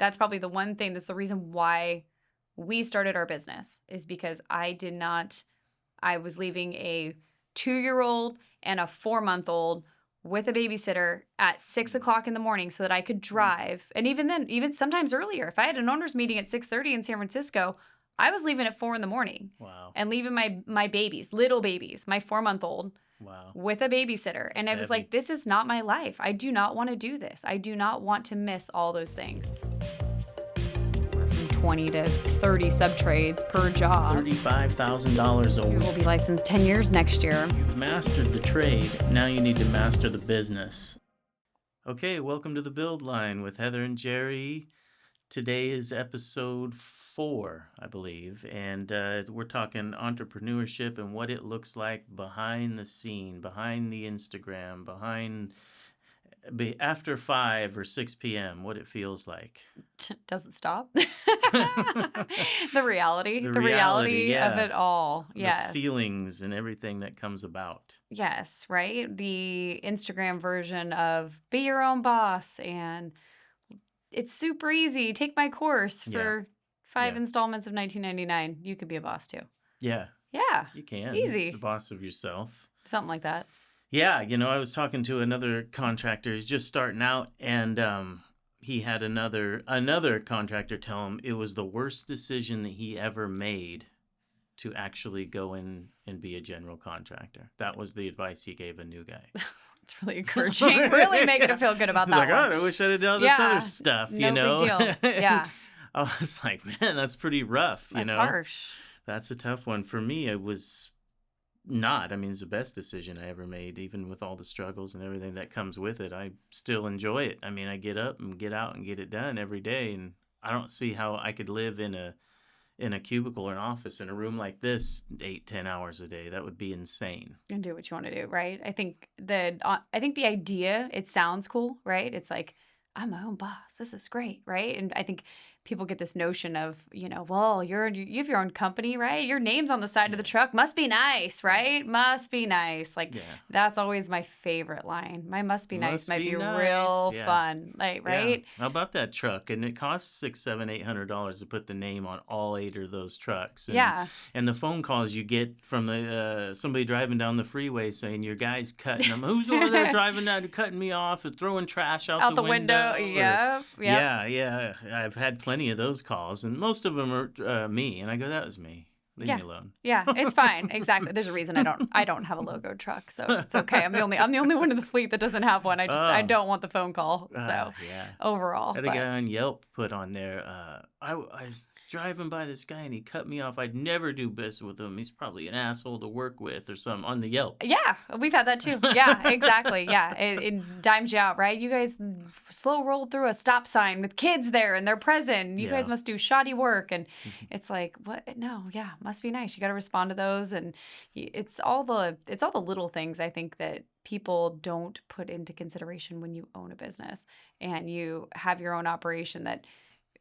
that's probably the one thing that's the reason why we started our business, is because I was leaving a 2-year-old and a 4-month-old with a babysitter at 6 o'clock in the morning so that I could drive. And even then, even sometimes earlier, if I had an owner's meeting at 6:30 in San Francisco, I was leaving at 4 in the morning. Wow. And leaving my babies, little babies, my 4-month-old Wow. with a babysitter. And I was like, this is not my life. I do not want to do this. I do not want to miss all those things. We're from 20 to 30 sub-trades per job. $35,000 a We week. will be licensed 10 years next year. You've mastered the trade. Now you need to master the business. Okay, welcome to the Build Line with Heather and Jerry. Today is episode 4, I believe, and we're talking entrepreneurship and what it looks like behind the scene, behind the Instagram, after 5 or 6 p.m., what it feels like. Doesn't stop. The reality yeah. of it all. Yes. The feelings and everything that comes about. Yes, right? The Instagram version of be your own boss, and it's super easy. Take my course for 5 installments of $19.99. You could be a boss too. Yeah. Yeah. You can. Easy. The boss of yourself. Something like that. Yeah. I was talking to another contractor. He's just starting out, and he had another contractor tell him it was the worst decision that he ever made to actually go in and be a general contractor. That was the advice he gave a new guy. It's really encouraging. Really making him feel good about He's that like, one. I wish I'd have done this other stuff, No big deal. Yeah. I was like, man, that's pretty rough, That's harsh. That's a tough one. For me, it was not. I mean, it's the best decision I ever made, even with all the struggles and everything that comes with it. I still enjoy it. I mean, I get up and get out and get it done every day, and I don't see how I could live in a cubicle or an office in a room like this 8-10 hours a day. That would be insane. And do what you want to do, right? I think the idea, it sounds cool, right? It's like, I'm my own boss. This is great, right? And I think people get this notion of, well, you have your own company, right? Your name's on the side of the truck. Must be nice, right? Must be nice. Like, that's always my favorite line. My must be nice might be real fun, like, right? Yeah. How about that truck? And it costs $600, $700, $800 to put the name on all 8 of those trucks. And, and the phone calls you get from somebody driving down the freeway saying your guy's cutting them. Who's over there driving down, cutting me off, or throwing trash out the window? Yeah. I've had plenty of those calls, and most of them are me, and I go, that was me. Leave me alone. Yeah, it's fine. Exactly. There's a reason I don't have a logo truck, so it's okay. I'm the only one in the fleet that doesn't have one. I don't want the phone call. So overall, I had a guy on Yelp put on there. I was driving by this guy and he cut me off. I'd never do business with him. He's probably an asshole to work with or something on the Yelp. Yeah, we've had that too. Yeah, exactly. Yeah, it dimes you out, right? You guys slow rolled through a stop sign with kids there and they're present. You guys must do shoddy work, and it's like, what? No, must be nice. You got to respond to those, and it's all the little things I think that people don't put into consideration when you own a business and you have your own operation, that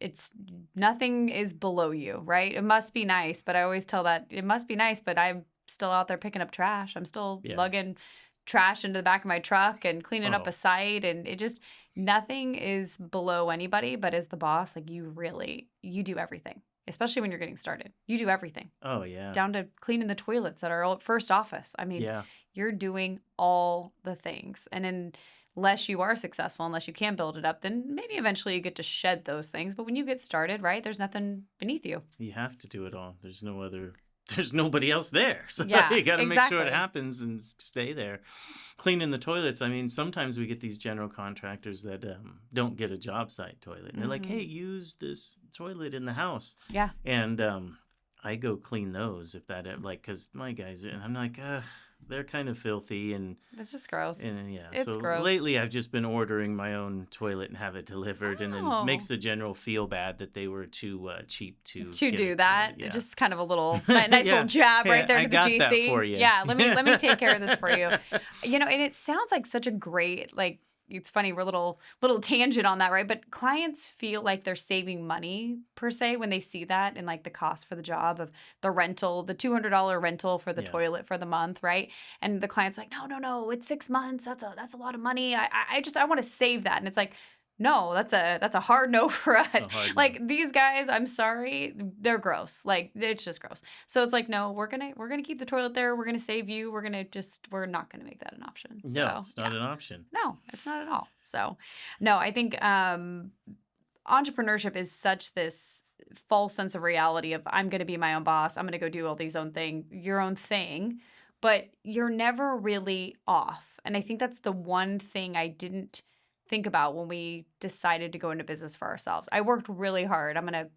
it's nothing is below you, right? It must be nice, but I always tell that it must be nice, but I'm still out there picking up trash. I'm still lugging trash into the back of my truck and cleaning up a site, and nothing is below anybody. But as the boss, like, you do everything, especially when you're getting started. You do everything. Oh yeah. Down to cleaning the toilets at our first office. I mean, you're doing all the things, and unless you are successful, unless you can build it up, then maybe eventually you get to shed those things. But when you get started, right, there's nothing beneath you. You have to do it all. There's nobody else there. So you got to make sure it happens and stay there. Cleaning the toilets. I mean, sometimes we get these general contractors that don't get a job site toilet. And they're like, hey, use this toilet in the house. Yeah. And I go clean those because my guys, and I'm like, they're kind of filthy, and that's just gross. And it's so gross. Lately I've just been ordering my own toilet and have it delivered, and then makes the general feel bad that they were too cheap to do that. Just kind of a little nice little jab right there to the GC. That for you. Yeah, let me take care of this for you. And it sounds like such a great, like, it's funny, we're a little tangent on that, right? But clients feel like they're saving money per se when they see that, and like the cost for the job of the rental, the $200 rental for the toilet for the month, right? And the client's like, no, it's 6 months. That's a lot of money. I want to save that. And it's like, no, that's a hard no for us. Hard Like no. these guys, I'm sorry, they're gross. Like it's just gross. So it's like, no, we're gonna keep the toilet there. We're gonna save you. We're not gonna make that an option. No, So it's not an option. no, it's not at all. So no, I think entrepreneurship is such this false sense of reality of I'm gonna be my own boss. I'm gonna go do all these your own thing, but you're never really off. And I think that's the one thing I didn't think about when we decided to go into business for ourselves. I worked really hard. I'm going to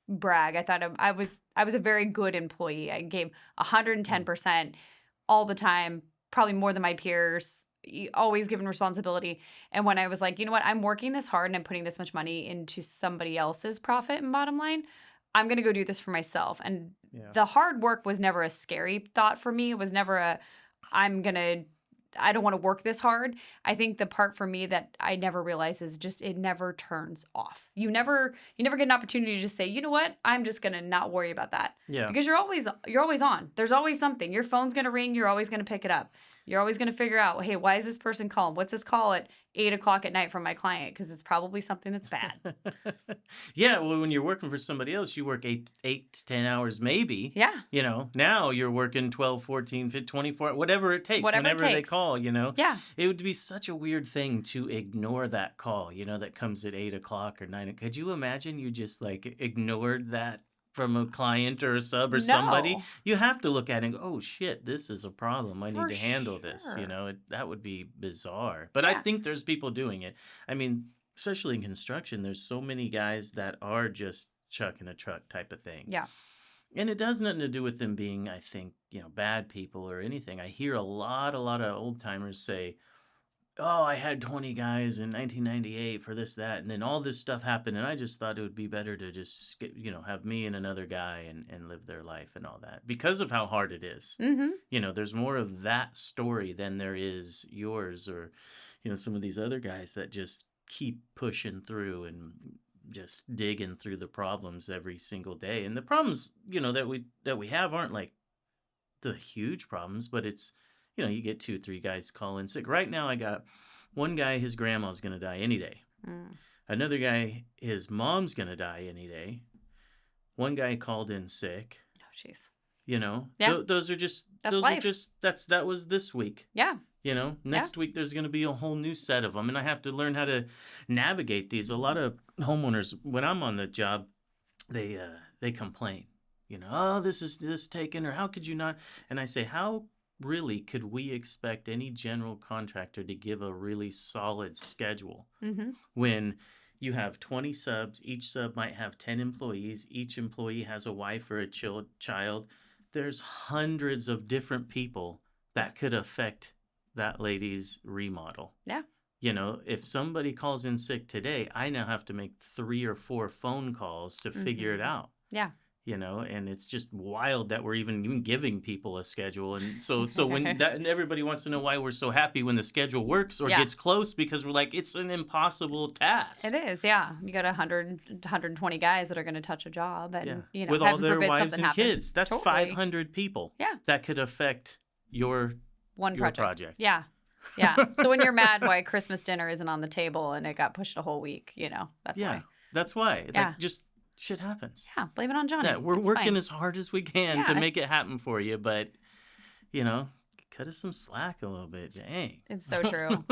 brag. I thought I was a very good employee. I gave 110% all the time, probably more than my peers, always given responsibility. And when I was like, you know what, I'm working this hard and I'm putting this much money into somebody else's profit and bottom line, I'm going to go do this for myself. And the hard work was never a scary thought for me. It was never I don't want to work this hard. I think the part for me that I never realized is just it never turns off. You never get an opportunity to just say, you know what, I'm just gonna not worry about that. Yeah. Because you're always on. There's always something. Your phone's gonna ring. You're always gonna pick it up. You're always gonna figure out, hey, why is this person calling? What's this call at 8:00 at night from my client? Because it's probably something that's bad. Yeah. Well, when you're working for somebody else, you work 8 to 10 hours, maybe. Yeah. Now you're working 12, 14, 15, 24, whatever it takes, whenever they call, Yeah. It would be such a weird thing to ignore that call, that comes at 8:00 or 9. Could you imagine you just like ignored that from a client or a sub or somebody? No. You have to look at it and go, oh shit, this is a problem. I For need to handle this. sure. That would be bizarre. But I think there's people doing it. I mean, especially in construction, there's so many guys that are just chucking a truck type of thing. Yeah. And it has nothing to do with them being, I think, bad people or anything. I hear a lot of old timers say, oh, I had 20 guys in 1998 for this, that, and then all this stuff happened, and I just thought it would be better to just skip, have me and another guy and live their life and all that because of how hard it is. Mm-hmm. There's more of that story than there is yours or, some of these other guys that just keep pushing through and just digging through the problems every single day. And the problems, that we have aren't like the huge problems, but it's, you get 2 or 3 guys calling sick. Right now, I got one guy, his grandma's going to die any day. Another guy, his mom's going to die any day. One guy called in sick. Oh, jeez. Those are just, that was this week. Yeah. Next week, there's going to be a whole new set of them. And I have to learn how to navigate these. A lot of homeowners, when I'm on the job, they complain, oh, this is taken, or how could you not? And I say, how really could we expect any general contractor to give a really solid schedule when you have 20 subs, each sub might have 10 employees, each employee has a wife or a child. There's hundreds of different people that could affect that lady's remodel. Yeah. If somebody calls in sick today, I now have to make 3 or 4 phone calls to figure it out. Yeah. And it's just wild that we're even giving people a schedule. And so when that, and everybody wants to know why we're so happy when the schedule works or gets close, because we're like, it's an impossible task. It is. Yeah. You got 100, 120 guys that are going to touch a job and, with all their wives and happens. kids, that's totally. 500 people that could affect your project. Yeah. Yeah. So when you're mad why Christmas dinner isn't on the table and it got pushed a whole week, that's why. That's why. Yeah. Like, just shit happens. Yeah, blame it on Johnny. Yeah, we're it's working fine. as hard as we can to make it happen for you, but cut us some slack a little bit. Dang. It's so true.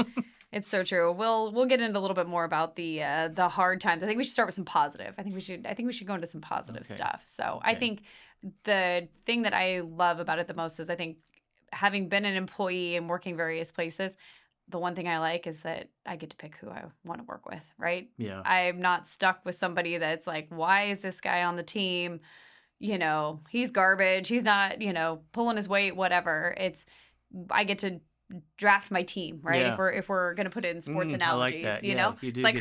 It's so true. We'll get into a little bit more about the hard times. I think we should start with some positive. I think we should go into some positive stuff. So I think the thing that I love about it the most is I think having been an employee and working various places, the one thing I like is that I get to pick who I want to work with, right? Yeah. I'm not stuck with somebody that's like, why is this guy on the team? He's garbage. He's not, pulling his weight, whatever. I get to draft my team, right? Yeah. If we're going to put it in sports analogies, I like that. you Yeah, know? you do It's like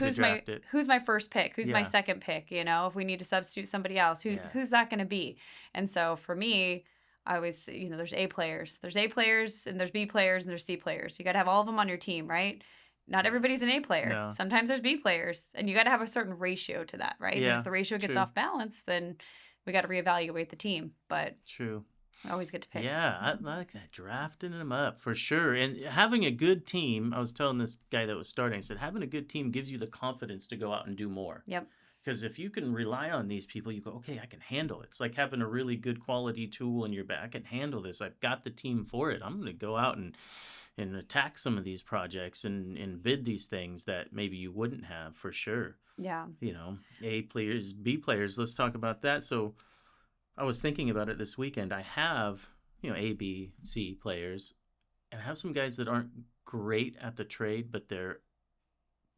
get who's my first pick? Who's my second pick? If we need to substitute somebody else, who's that going to be? And so for me, I always, there's A players. There's A players and there's B players and there's C players. You got to have all of them on your team, right? Not everybody's an A player. No. Sometimes there's B players, and you got to have a certain ratio to that, right? Yeah, And if the ratio gets true. off balance, then we got to reevaluate the team. But True. always get to pick. Yeah, I like that. Drafting them up for sure. And having a good team, I was telling this guy that was starting, I said, having a good team gives you the confidence to go out and do more. Yep. Because if you can rely on these people, you go, okay, I can handle it. It's like having a really good quality tool in your back. I can handle this. I've got the team for it. I'm going to go out and attack some of these projects and bid these things that maybe you wouldn't have for sure. Yeah. You know, A players, B players. Let's talk about that. So I was thinking about it this weekend. I have, A, B, C players, and I have some guys that aren't great at the trade, but they're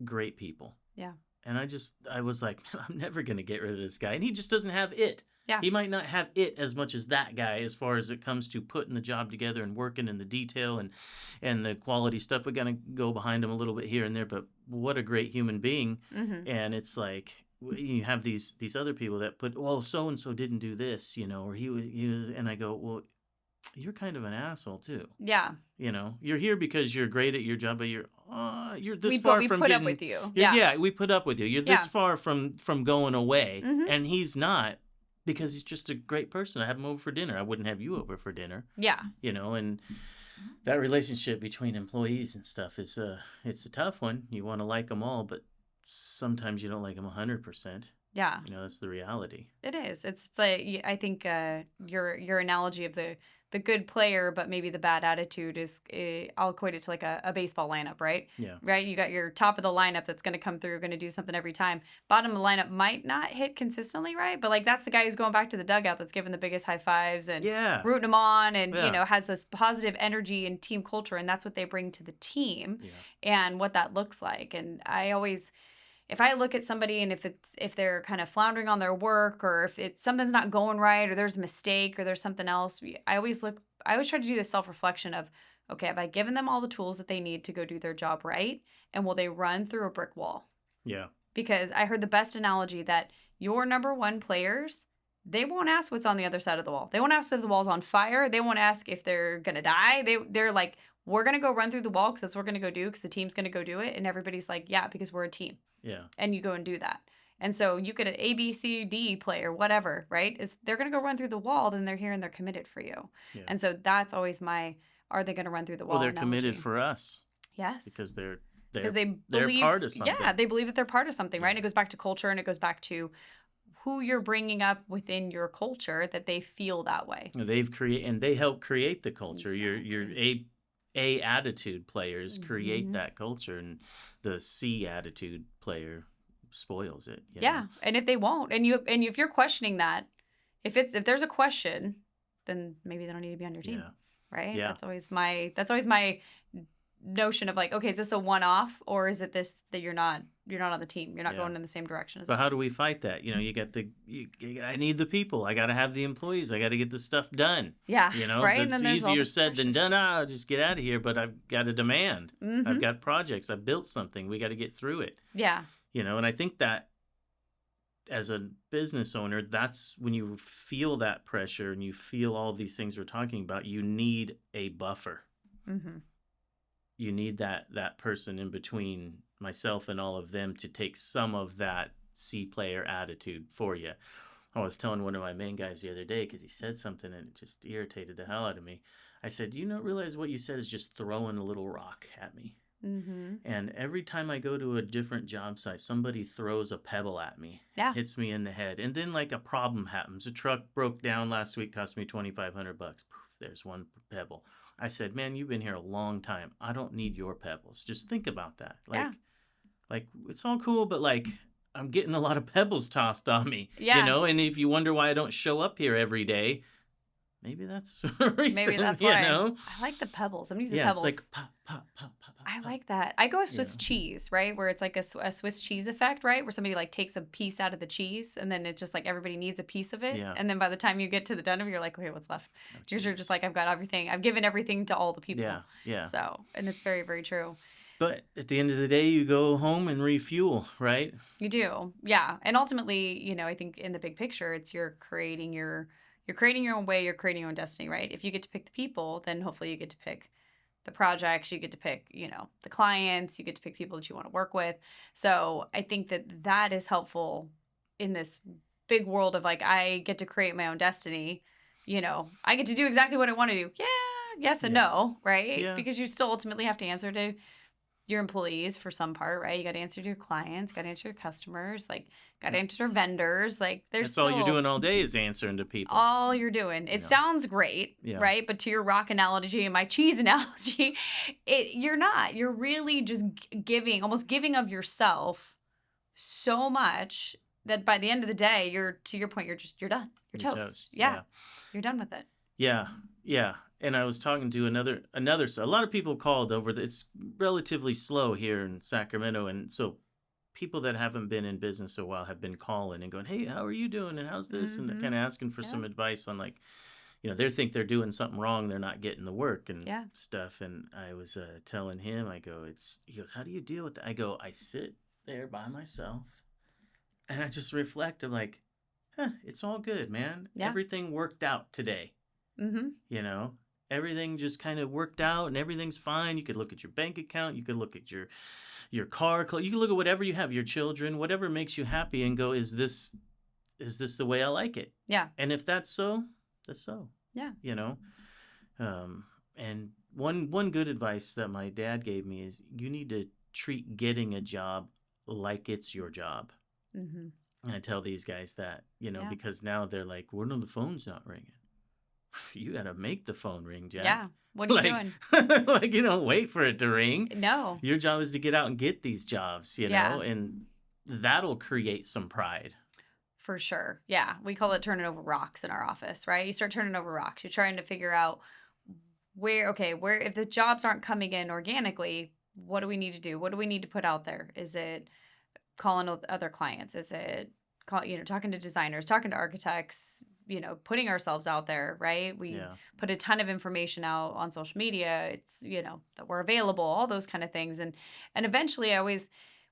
great people. Yeah. And I was like, man, I'm never going to get rid of this guy. And he just doesn't have it. Yeah. He might not have it as much as that guy as far as it comes to putting the job together and working in the detail and the quality stuff. We're going to go behind him a little bit here and there, but what a great human being. Mm-hmm. And it's like, you have these other people that put, well, so-and-so didn't do this, or he was, and I go, well, you're kind of an asshole too. Yeah. You're here because you're great at your job, but you're this far from put getting, up with you. Yeah, we put up with you. You're this Yeah. far from going away, Mm-hmm. and he's not, because he's just a great person. I have him over for dinner. I wouldn't have you over for dinner. Yeah. And that relationship between employees and stuff is it's a tough one. You want to like them all, but sometimes you don't like them 100%. Yeah. That's the reality. It is. It's like, I think your analogy of the good player, but maybe the bad attitude is, I'll equate it to like a baseball lineup, right? Yeah. Right? You got your top of the lineup that's going to come through, going to do something every time. Bottom of the lineup might not hit consistently, right? But like that's the guy who's going back to the dugout that's giving the biggest high fives and rooting them on and, has this positive energy and team culture. And that's what they bring to the team and what that looks like. And if I look at somebody and if they're kind of floundering on their work or if something's not going right or there's a mistake or there's something else, I always try to do this self-reflection of, okay, have I given them all the tools that they need to go do their job right? And will they run through a brick wall? Yeah. Because I heard the best analogy that your number one players, they won't ask what's on the other side of the wall. They won't ask if the wall's on fire. They won't ask if they're going to die. They're like, we're going to go run through the wall because that's what we're going to go do because the team's going to go do it. And everybody's like, yeah, because we're a team. Yeah. And you go and do that. And so you could an A, B, C, D player, whatever, right? They're going to go run through the wall, then they're here and they're committed for you. Yeah. And so that's always are they going to run through the wall? Well, they're committed for us. Yes. Because they're part of something. Yeah, they believe that they're part of something, right? And it goes back to culture and it goes back to who you're bringing up within your culture that they feel that way. They help create the culture. Exactly. Your A attitude players create that culture, and the C attitude player spoils it. Yeah, and if they won't, and if you're questioning that, if there's a question, then maybe they don't need to be on your team, right? Yeah. That's always my notion of like, okay, is this a one-off or is it this that you're not on the team, you're not going in the same direction as us? How do we fight that? You got I need the people, I got to have the employees, I got to get the stuff done. Yeah, right. It's easier said than done. I'll just get out of here, but I've got a demand. Mm-hmm. I've got projects, I've built something, we got to get through it. Yeah. And I think that as a business owner, that's when you feel that pressure and you feel all these things we're talking about, you need a buffer. Mm-hmm. You need that person in between myself and all of them to take some of that C player attitude for you. I was telling one of my main guys the other day because he said something and it just irritated the hell out of me. I said, "Do you not realize what you said is just throwing a little rock at me?" Mm-hmm. And every time I go to a different job site, somebody throws a pebble at me, hits me in the head, and then like a problem happens. A truck broke down last week, cost me $2,500. Poof, there's one pebble. I said, "Man, you've been here a long time. I don't need your pebbles. Just think about that. Like it's all cool, but like I'm getting a lot of pebbles tossed on me. Yeah. And if you wonder why I don't show up here every day, maybe that's the reason. Maybe that's why. I like the pebbles. I'm using pebbles. It's like pop, pop, pop, pop, pop. I like that. I go with Swiss cheese, right? Where it's like a Swiss cheese effect, right? Where somebody like takes a piece out of the cheese and then it's just like everybody needs a piece of it. Yeah. And then by the time you get to the done of it, you're like, okay, what's left? Yours are just like, I've got everything. I've given everything to all the people. Yeah. Yeah. So, and it's very, very true. But at the end of the day, you go home and refuel, right? You do. Yeah. And ultimately, I think in the big picture, it's you're creating your own way, you're creating your own destiny, right? If you get to pick the people, then hopefully you get to pick the projects, you get to pick, the clients, you get to pick people that you want to work with. So I think that is helpful in this big world of like, I get to create my own destiny. I get to do exactly what I want to do. Yeah, yes and no, right? Yeah. Because you still ultimately have to answer to your employees for some part, right? You got to answer to your clients, got to answer your customers, like got to answer to vendors. Like there's That's all you're still doing all day is answering to people. all you're doing. It sounds great, right? But to your rock analogy and my cheese analogy, you're not. You're really just almost giving of yourself so much that by the end of the day, to your point, you're done. You're toast. Yeah. You're done with it. Yeah. Yeah. And I was talking to a lot of people called over. It's relatively slow here in Sacramento. And so people that haven't been in business a while have been calling and going, hey, how are you doing? And how's this? And kind of asking for some advice on like, they think they're doing something wrong. They're not getting the work and stuff. And I was telling him, he goes, how do you deal with that? I go, I sit there by myself and I just reflect. I'm like, it's all good, man. Yeah. Everything worked out today. Mm-hmm. Everything just kind of worked out and everything's fine. You could look at your bank account. You could look at your car. You can look at whatever you have, your children, whatever makes you happy and go, is this the way I like it? Yeah. And if that's so, that's so. Yeah. And one good advice that my dad gave me is you need to treat getting a job like it's your job. Mm-hmm. And I tell these guys that, because now they're like, well, no, the phone's not ringing. You got to make the phone ring, Jack. Yeah. What are you doing? Like, you don't wait for it to ring. No. Your job is to get out and get these jobs, know, and that'll create some pride. For sure. Yeah. We call it turning over rocks in our office, right? You start turning over rocks. You're trying to figure out where, if the jobs aren't coming in organically, what do we need to do? What do we need to put out there? Is it calling other clients? Is it, talking to designers, talking to architects, putting ourselves out there, right? We put a ton of information out on social media. It's, that we're available, all those kind of things. And eventually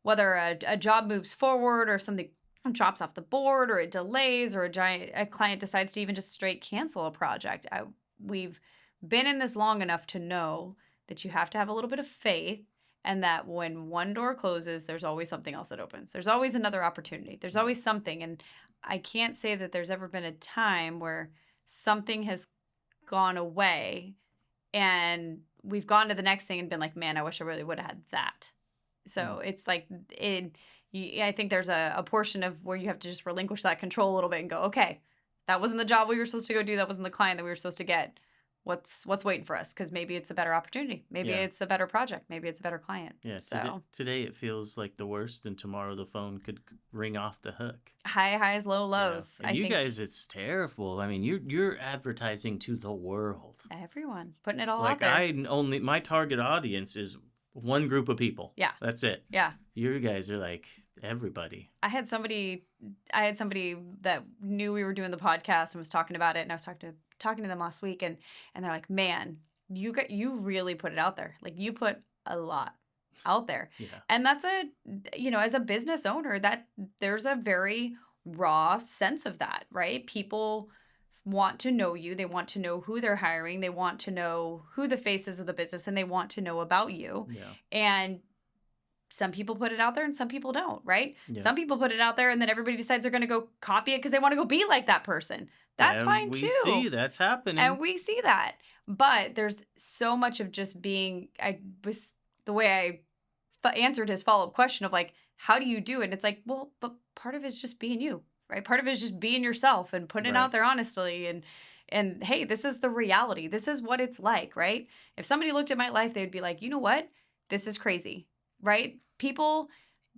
whether a job moves forward or something drops off the board or it delays or a client decides to even just straight cancel a project. We've been in this long enough to know that you have to have a little bit of faith and that when one door closes, there's always something else that opens. There's always another opportunity. There's always something. And I can't say that there's ever been a time where something has gone away and we've gone to the next thing and been like, man, I wish I really would have had that. So it's like, I think there's a portion of where you have to just relinquish that control a little bit and go, okay, that wasn't the job we were supposed to go do. That wasn't the client that we were supposed to get. What's waiting for us? Because maybe it's a better opportunity. Maybe it's a better project. Maybe it's a better client. Yeah. So today it feels like the worst, and tomorrow the phone could ring off the hook. High highs, low lows. Yeah. You guys, it's terrible. I mean, you're advertising to the world. Everyone putting it all out there. My target audience is one group of people. Yeah. That's it. Yeah. You guys are like everybody. I had somebody that knew we were doing the podcast and was talking about it, and I was talking to them last week, and they're like, man, you really put it out there. Like, you put a lot out there. Yeah. And that's as a business owner, that there's a very raw sense of that, right? People want to know you. They want to know who they're hiring. They want to know who the face is of the business, and they want to know about you. Yeah. And some people put it out there and some people don't, right? Yeah. Some people put it out there and then everybody decides they're going to go copy it because they want to go be like that person. That's fine too. We see that's happening. And we see that. But there's so much of just being, the way I answered his follow-up question of like, how do you do it? And it's like, well, but part of it's just being you, right? Part of it is just being yourself and putting it out there honestly. And hey, this is the reality. This is what it's like, right? If somebody looked at my life, they'd be like, you know what? This is crazy, right? People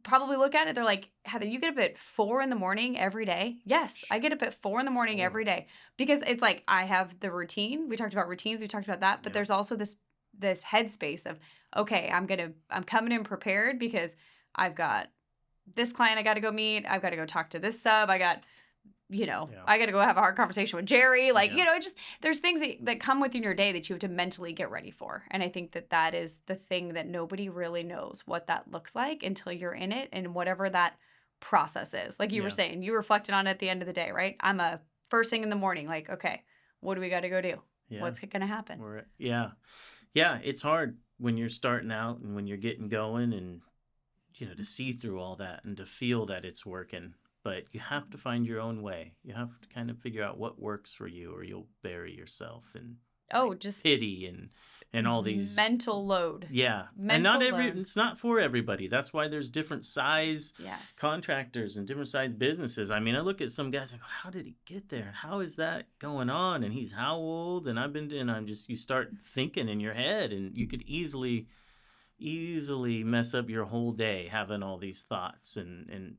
probably look at it, they're like, Heather, you get up at 4 a.m. every day? Yes, I get up at 4 a.m. every day because it's like I have the routine. We talked about routines, we talked about that, but there's also this headspace of, okay, I'm coming in prepared because I've got this client I got to go meet, I've got to go talk to this sub, I got I got to go have a hard conversation with Jerry. Like, there's things that come within your day that you have to mentally get ready for. And I think that is the thing that nobody really knows what that looks like until you're in it and whatever that process is. Like you were saying, you reflected on it at the end of the day, right? I'm a first thing in the morning, like, okay, what do we got to go do? Yeah. What's going to happen? Yeah, it's hard when you're starting out and when you're getting going and, to see through all that and to feel that it's working. but you have to find your own way. You have to kind of figure out what works for you, or you'll bury yourself in just pity and all these mental load. Yeah. And it's not for everybody. That's why there's different size contractors and different size businesses. I mean, I look at some guys like, how did he get there? How is that going on? And he's how old? And you start thinking in your head, and you could easily mess up your whole day having all these thoughts,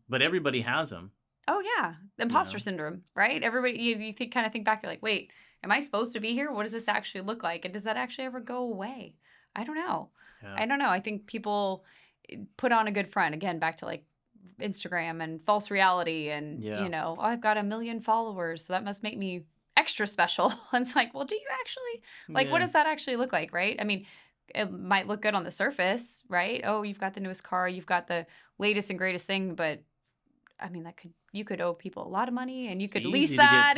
but everybody has them. Oh yeah, imposter syndrome, right? Everybody, you kind of think back, you're like, wait, am I supposed to be here? What does this actually look like? And does that actually ever go away? I don't know. Yeah. I don't know. I think people put on a good front, again, back to like Instagram and false reality, and I've got 1 million followers, so that must make me extra special. And it's like, well, do you actually what does that actually look like, right? I mean, it might look good on the surface, right? Oh, you've got the newest car, you've got the latest and greatest thing, but I mean, you could owe people a lot of money, and you could lease that.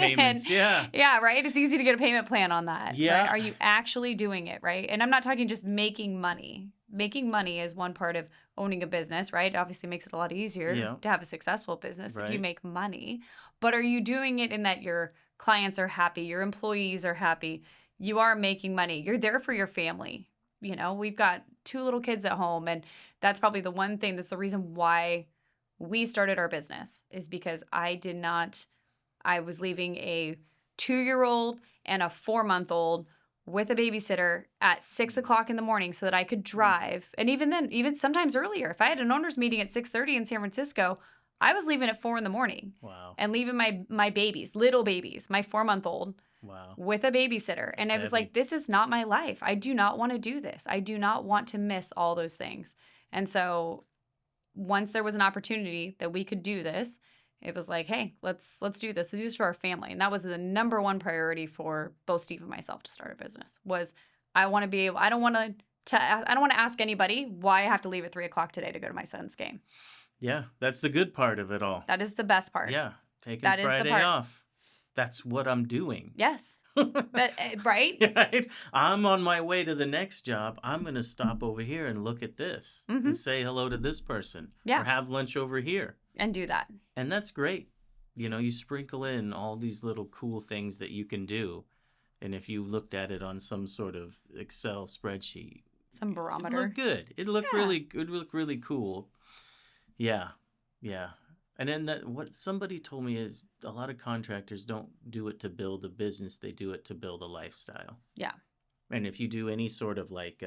Yeah, right? It's easy to get a payment plan on that. Yeah. Right? Are you actually doing it, right? And I'm not talking just making money. Making money is one part of owning a business, right? It obviously makes it a lot easier to have a successful business if you make money. But are you doing it in that your clients are happy, your employees are happy, you are making money, you're there for your family? We've got 2 little kids at home, and that's probably the one thing that's the reason why we started our business, is because I was leaving a 2-year-old and a 4-month-old with a babysitter at 6 o'clock in the morning so that I could drive. And even then, even sometimes earlier, if I had an owners meeting at 6:30 in San Francisco, I was leaving at 4 in the morning. Wow. And leaving my babies, little babies, my 4-month-old with a babysitter. And I was like, this is not my life. I do not want to do this. I do not want to miss all those things. And so once there was an opportunity that we could do this, it was like, hey, let's do this. Let's do this for our family. And that was the number one priority for both Steve and myself to start a business. Was I want to be able, I don't want to ask anybody why I have to leave at 3 o'clock today to go to my son's game. Yeah, that's the good part of it all. That is the best part. Yeah, taking Friday off. That's what I'm doing. Yes. But, right? Right? I'm on my way to the next job. I'm going to stop over here and look at this and say hello to this person. Or have lunch over here. And do that. And that's great. You sprinkle in all these little cool things that you can do. And if you looked at it on some sort of Excel spreadsheet, some barometer, it'd look good. It'd look really cool. Yeah. Yeah. And then what somebody told me is a lot of contractors don't do it to build a business. They do it to build a lifestyle. Yeah. And if you do any sort of like,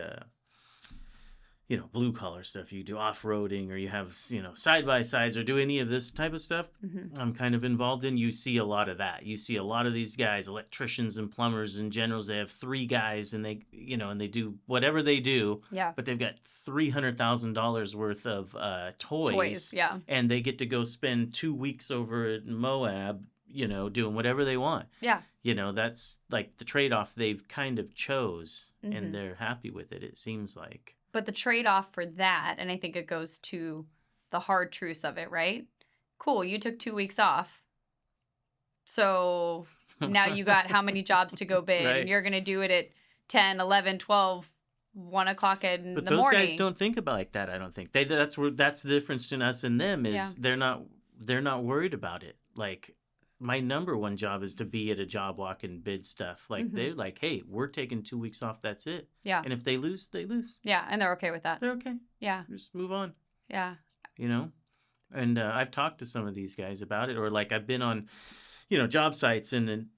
blue collar stuff, you do off-roading, or you have, side-by-sides, or do any of this type of stuff I'm kind of involved in, you see a lot of that. You see a lot of these guys, electricians and plumbers and generals, they have 3 guys, and they, and they do whatever they do. Yeah. But they've got $300,000 worth of toys. Yeah. And they get to go spend 2 weeks over in Moab, doing whatever they want. Yeah. That's like the trade-off they've kind of chose, and they're happy with it, it seems like. But the trade-off for that, and I think it goes to the hard truths of it, right? Cool, you took 2 weeks off. So now you got how many jobs to go bid, and you're going to do it at 10, 11, 12, 1 o'clock in the morning. But those guys don't think about like that, I don't think. That's the difference between us and them is they're not worried about it. Like, my number one job is to be at a job walk and bid stuff. Like, they're like, hey, we're taking 2 weeks off. That's it. Yeah. And if they lose, they lose. Yeah. And they're okay with that. They're okay. Yeah. Just move on. Yeah. And I've talked to some of these guys about it, or like I've been on, job sites, and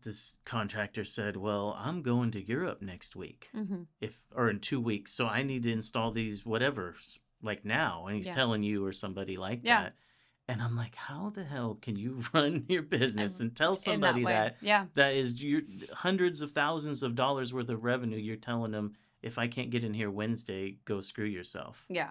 this contractor said, well, I'm going to Europe next week or in 2 weeks. So I need to install these whatever, like now. And he's telling you or somebody like that. And I'm like, how the hell can you run your business and tell somebody that is your hundreds of thousands of dollars worth of revenue? You're telling them, if I can't get in here Wednesday, go screw yourself. Yeah.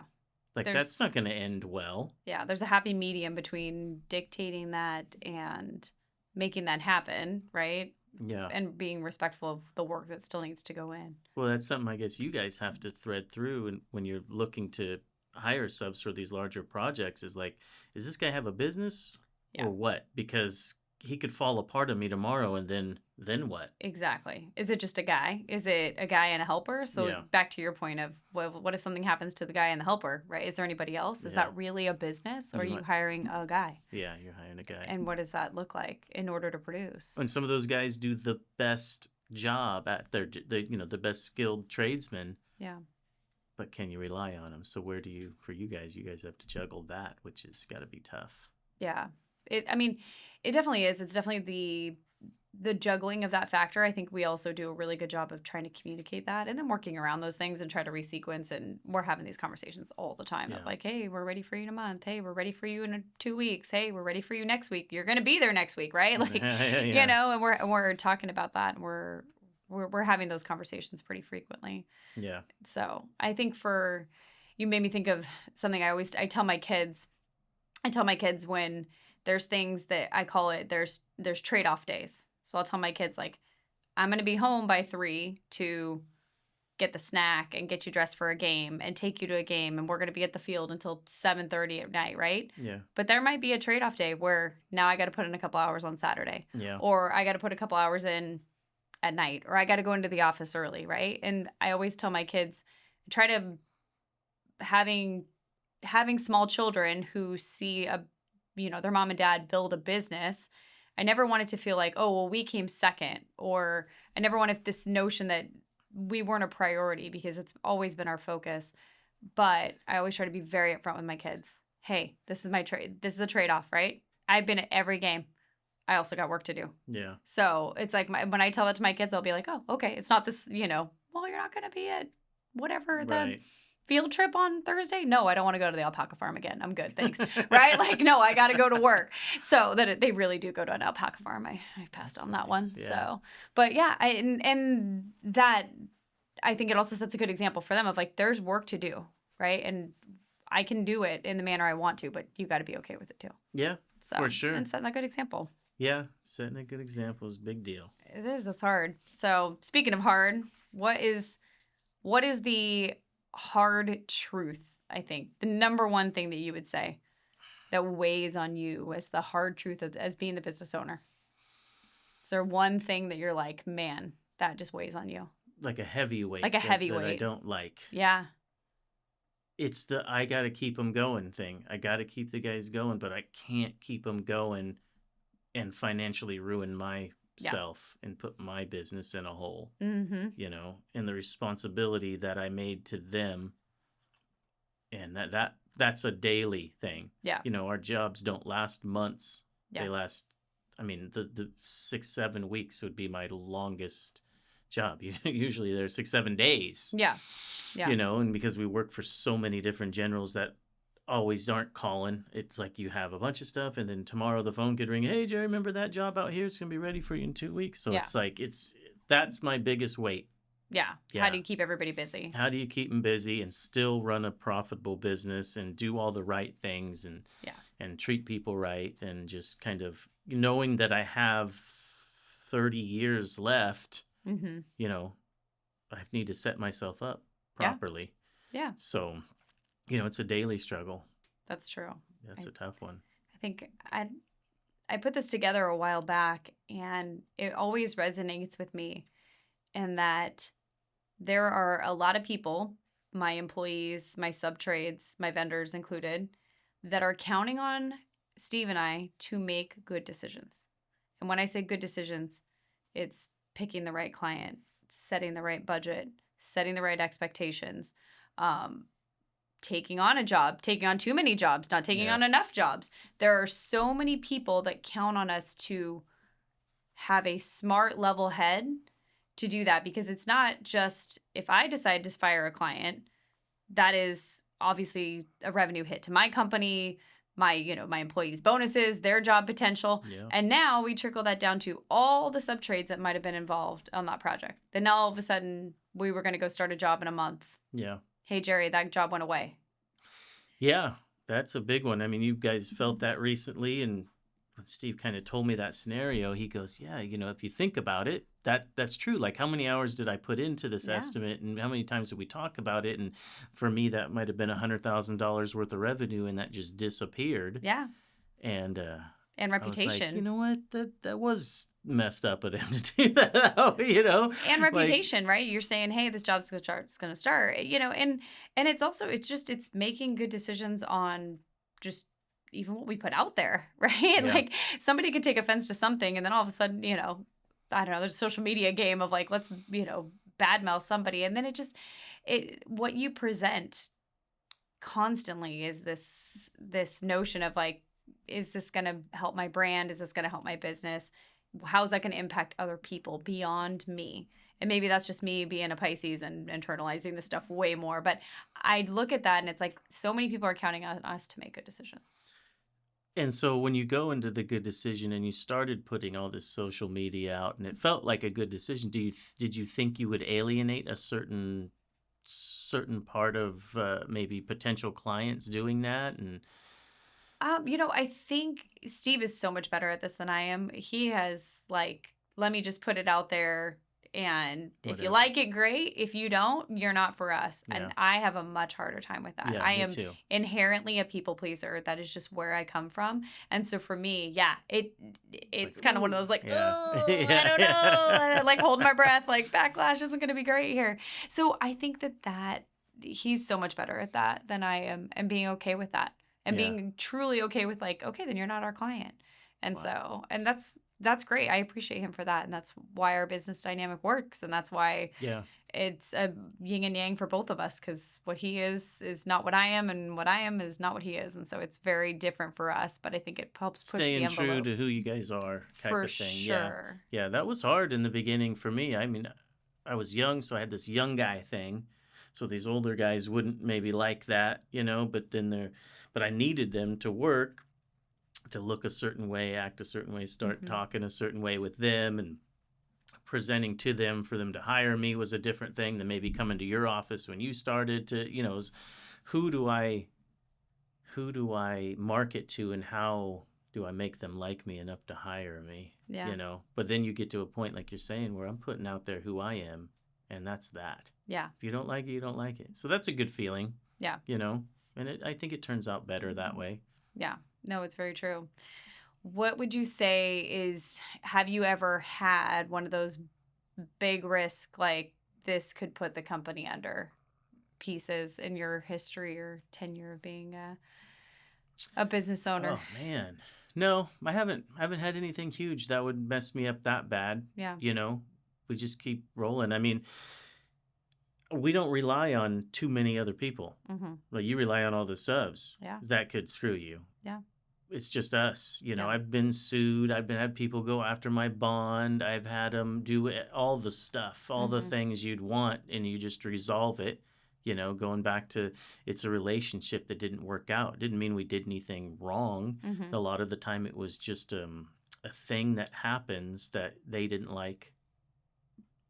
Like, that's not going to end well. Yeah. There's a happy medium between dictating that and making that happen, right? Yeah. And being respectful of the work that still needs to go in. Well, that's something I guess you guys have to thread through, and when you're looking to hire subs for these larger projects, is like, does this guy have a business or what? Because he could fall apart on me tomorrow, and then what? Exactly. Is it just a guy? Is it a guy and a helper? So Yeah. back to your point of, well, what if something happens to the guy and the helper, right? Is there anybody else? Is Yeah. that really a business, or are You you might- hiring a guy? Yeah, you're hiring a guy. And what does that look like in order to produce? And some of those guys do the best job at the best skilled tradesmen. Yeah. But can you rely on them? So where do you guys have to juggle that, which has got to be tough. Yeah. It definitely is. It's definitely the juggling of that factor. I think we also do a really good job of trying to communicate that and then working around those things and try to resequence. And we're having these conversations all the time of like, hey, we're ready for you in a month. Hey, we're ready for you in 2 weeks. Hey, we're ready for you next week. You're going to be there next week, right? Like, you know, and we're talking about that, and we're having those conversations pretty frequently. Yeah. So I think you made me think of something I tell my kids when there's things that I call it, there's trade-off days. So I'll tell my kids, like, I'm going to be home by 3 to get the snack and get you dressed for a game and take you to a game, and we're going to be at the field until 7:30 at night, right? Yeah. But there might be a trade-off day where now I got to put in a couple hours on Saturday. Yeah. Or I got to put a couple hours in at night, or I got to go into the office early, right? And I always tell my kids, try to having small children who see their mom and dad build a business. I never wanted to feel like, oh, well, we came second, or I never wanted this notion that we weren't a priority, because it's always been our focus. But I always try to be very upfront with my kids. Hey, this is my trade. This is a trade-off, right? I've been at every game. I also got work to do. Yeah. So it's like when I tell that to my kids, I'll be like, oh, okay. It's not this, well, you're not going to be at whatever the field trip on Thursday. No, I don't want to go to the alpaca farm again. I'm good. Thanks. Right? Like, no, I got to go to work. So that they really do go to an alpaca farm. I passed on that one. Yeah. So, but yeah, and that, I think it also sets a good example for them of like, there's work to do. Right. And I can do it in the manner I want to, but you got to be okay with it too. Yeah, so, for sure. And setting a good example. Yeah, setting a good example is a big deal. It is. That's hard. So speaking of hard, what is the hard truth, I think, the number one thing that you would say that weighs on you as the hard truth as being the business owner? Is there one thing that you're like, man, that just weighs on you? Like a heavy weight. Like a heavy weight. That I don't like. Yeah. It's the I got to keep them going thing. I got to keep the guys going, but I can't keep them going and financially ruin myself and put my business in a hole, and the responsibility that I made to them. And that's a daily thing. Yeah. Our jobs don't last months. Yeah. They last, the 6-7 weeks would be my longest job. Usually they're 6-7 days. Yeah. Yeah. And because we work for so many different generals that always aren't calling, it's like you have a bunch of stuff, and then tomorrow the phone could ring. Hey, Jerry, remember that job out here? It's gonna be ready for you in 2 weeks. So it's like that's my biggest weight. Yeah. How do you keep everybody busy? How do you keep them busy and still run a profitable business and do all the right things and treat people right, and just kind of knowing that I have 30 years left. I need to set myself up properly. Yeah. So. It's a daily struggle. That's true. That's a tough one. I think I put this together a while back, and it always resonates with me in that there are a lot of people, my employees, my sub-trades, my vendors included, that are counting on Steve and I to make good decisions. And when I say good decisions, it's picking the right client, setting the right budget, setting the right expectations, taking on a job, taking on too many jobs, not taking on enough jobs. There are so many people that count on us to have a smart, level head to do that, because it's not just if I decide to fire a client, that is obviously a revenue hit to my company, my employees' bonuses, their job potential. Yeah. And now we trickle that down to all the sub-trades that might have been involved on that project. Then now all of a sudden we were going to go start a job in a month. Yeah. Hey, Jerry, that job went away. Yeah, that's a big one. You guys felt that recently, and when Steve kind of told me that scenario, he goes, yeah, if you think about it, that's true. Like, how many hours did I put into this estimate, and how many times did we talk about it? And for me, that might have been $100,000 worth of revenue, and that just disappeared. Yeah. And And I was like, you reputation. know what? That was messed up of them to do that, you know? And Like, reputation, right? You're saying, hey, this job's going to start, you know, and it's also, it's making good decisions on just even what we put out there, right? yeah, Like somebody could take offense to something and then all of a sudden, you know, I don't know, there's a social media game of like, let's, you know, badmouth somebody. And then what you present constantly is this notion of like, is this going to help my brand? Is this going to help my business? How is that going to impact other people beyond me? And maybe that's just me being a Pisces and internalizing this stuff way more. But I look at that and it's like so many people are counting on us to make good decisions. and so when you go into the good decision and you started putting all this social media out and it felt like a good decision, did you think you would alienate a certain part of maybe potential clients doing that? And You know, I think Steve is so much better at this than I am. He has like, let me just put it out there. And if you whatever. like it, great. If you don't, you're not for us. Yeah. And I have a much harder time with that. Yeah, I me am too. inherently a people pleaser. That is just where I come from. And so for me, yeah, it's like, kind of one of ooh. those like, Yeah. oh, Yeah. I don't know, like holding my breath, like backlash isn't going to be great here. So I think that he's so much better at that than I am, and being okay with that. And Yeah. being truly okay with like, okay, then you're not our client. And Wow. so, and that's great. I appreciate him for that. And that's why our business dynamic works. And that's why Yeah. it's a yin and yang for both of us, because what he is not what I am, and what I am is not what he is. And so it's very different for us, but I think it helps push the Staying true envelope to who you guys are type for of thing. Yeah. sure. Yeah, that was hard in the beginning for me. I mean, I was young, so I had this young guy thing. So these older guys wouldn't maybe like that, you know, but I needed them to work, to look a certain way, act a certain way, start Mhm. talking a certain way with them, and presenting to them for them to hire me was a different thing than maybe coming to your office when you started to, you know, who do I market to, and how do I make them like me enough to hire me? Yeah. You know, but then you get to a point like you're saying where I'm putting out there who I am, and that's that. Yeah. If you don't like it, you don't like it. So that's a good feeling. Yeah. You know, and I think it turns out better that way. Yeah. No, it's very true. What would you say have you ever had one of those big risk, like this could put the company under, pieces in your history or tenure of being a business owner? Oh man. No, I haven't had anything huge that would mess me up that bad. Yeah. You know, we just keep rolling. I mean, we don't rely on too many other people. Mm-hmm. Like you rely on all the subs. Yeah. That could screw you. Yeah. It's just us. You know, Yeah. I've been sued. Had people go after my bond. I've had them do all the stuff, all the Mm-hmm. things you'd want, and you just resolve it. You know, going back to, it's a relationship that didn't work out. It didn't mean we did anything wrong. Mm-hmm. A lot of the time it was just a thing that happens that they didn't like,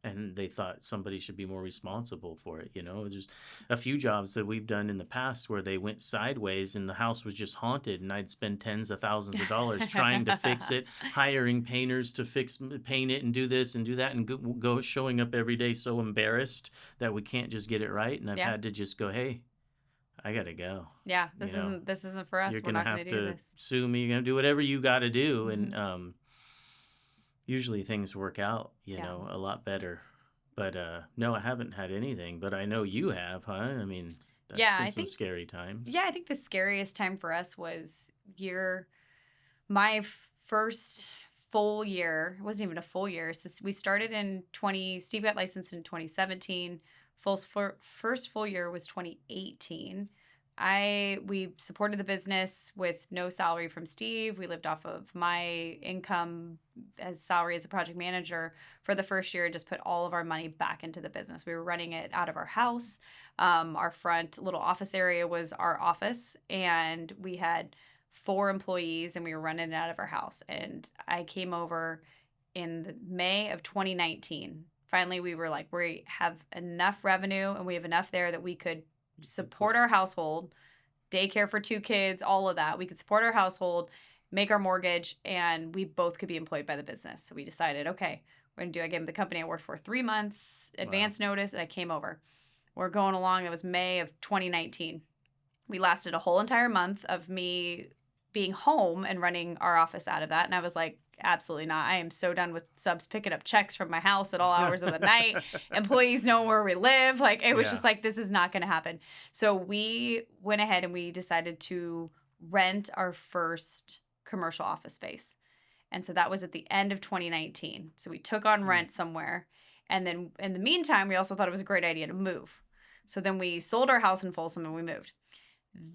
and they thought somebody should be more responsible for it. You know, there's a few jobs that we've done in the past where they went sideways and the house was just haunted, and I'd spend tens of thousands of dollars trying to fix it, hiring painters to paint it and do this and do that, and go showing up every day so embarrassed that we can't just get it right. And I've Yeah. had to just go, hey, I gotta go. Yeah. This You know, isn't for us. you're We're gonna not going have to do to this. sue me. You're gonna do whatever you got to do, Mhm. and usually things work out, you Yeah. know, a lot better. But no, I haven't had anything. But I know you have, huh? I mean, that's Yeah, been I some think scary times. Yeah, I think the scariest time for us was my first full year. It wasn't even a full year. So we started in Steve got licensed in 2017. First full year was 2018. We supported the business with no salary from Steve. We lived off of my income as salary as a project manager for the first year, and just put all of our money back into the business. We were running it out of our house. Our front little office area was our office, and we had 4 employees, and we were running it out of our house. And I came over in May of 2019. Finally, we were like, we have enough revenue and we have enough there that we could support our household, daycare for 2 kids, all of that. We could support our household, make our mortgage, and we both could be employed by the business. So we decided, okay, we're going to do, I gave the company I worked for 3 months advance notice, and I came over. We're going along. It was May of 2019. We lasted a whole entire month of me being home and running our office out of that. And I was like, absolutely not. I am so done with subs picking up checks from my house at all hours of the night. Employees know where we live. Like, it was just like, this is not going to happen. So we went ahead and we decided to rent our first commercial office space. And so that was at the end of 2019. So we took on rent somewhere. And then in the meantime, we also thought it was a great idea to move. So then we sold our house in Folsom and we moved.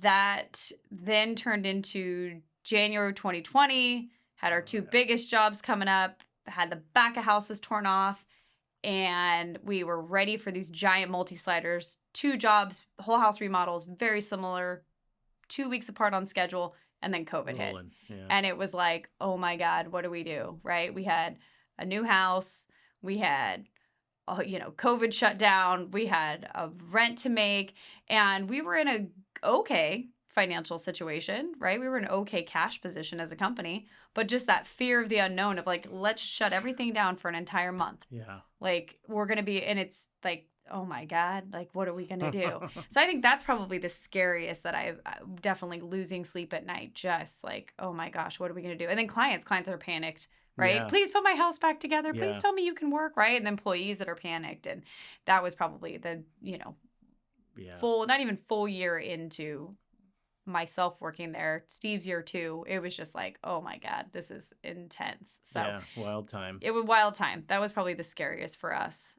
That then turned into January 2020, had our two biggest jobs coming up, had the back of houses torn off, and we were ready for these giant multi-sliders, 2 jobs, whole house remodels, very similar, 2 weeks apart on schedule, and then COVID hit. Yeah. And it was like, oh my God, what do we do, right? We had a new house, we had COVID shut down, we had a rent to make, and we were in a okay financial situation, right? We were in an okay cash position as a company, but just that fear of the unknown of like, let's shut everything down for an entire month. Yeah. Like, we're going to be, and it's like, oh my God, like, what are we going to do? So I think that's probably the scariest that I've definitely losing sleep at night. Just like, oh my gosh, what are we going to do? And then clients are panicked, right? Yeah. Please put my house back together. Please tell me you can work, right? And the employees that are panicked. And that was probably the, not even full year into myself working there, Steve's year 2, it was just like, oh my God, this is intense. So yeah, wild time. It was wild time. That was probably the scariest for us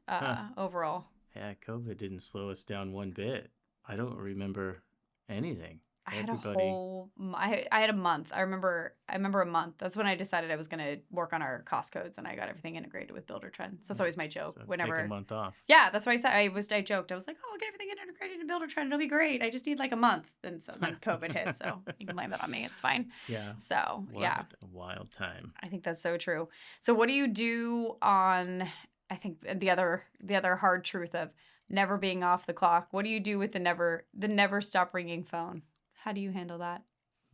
overall. Yeah, COVID didn't slow us down one bit. I don't remember anything. I had a month. I remember a month. That's when I decided I was going to work on our cost codes, and I got everything integrated with Buildertrend. So that's always my joke. So take a month off. Yeah, that's what I said. I joked. I was like, oh, I'll get everything integrated in Buildertrend. It'll be great. I just need like a month. And so then COVID hit. So you can blame that on me. It's fine. Yeah. So yeah. A wild time. I think that's so true. So what do you do on, I think the other hard truth of never being off the clock? What do you do with the never stop ringing phone? How do you handle that?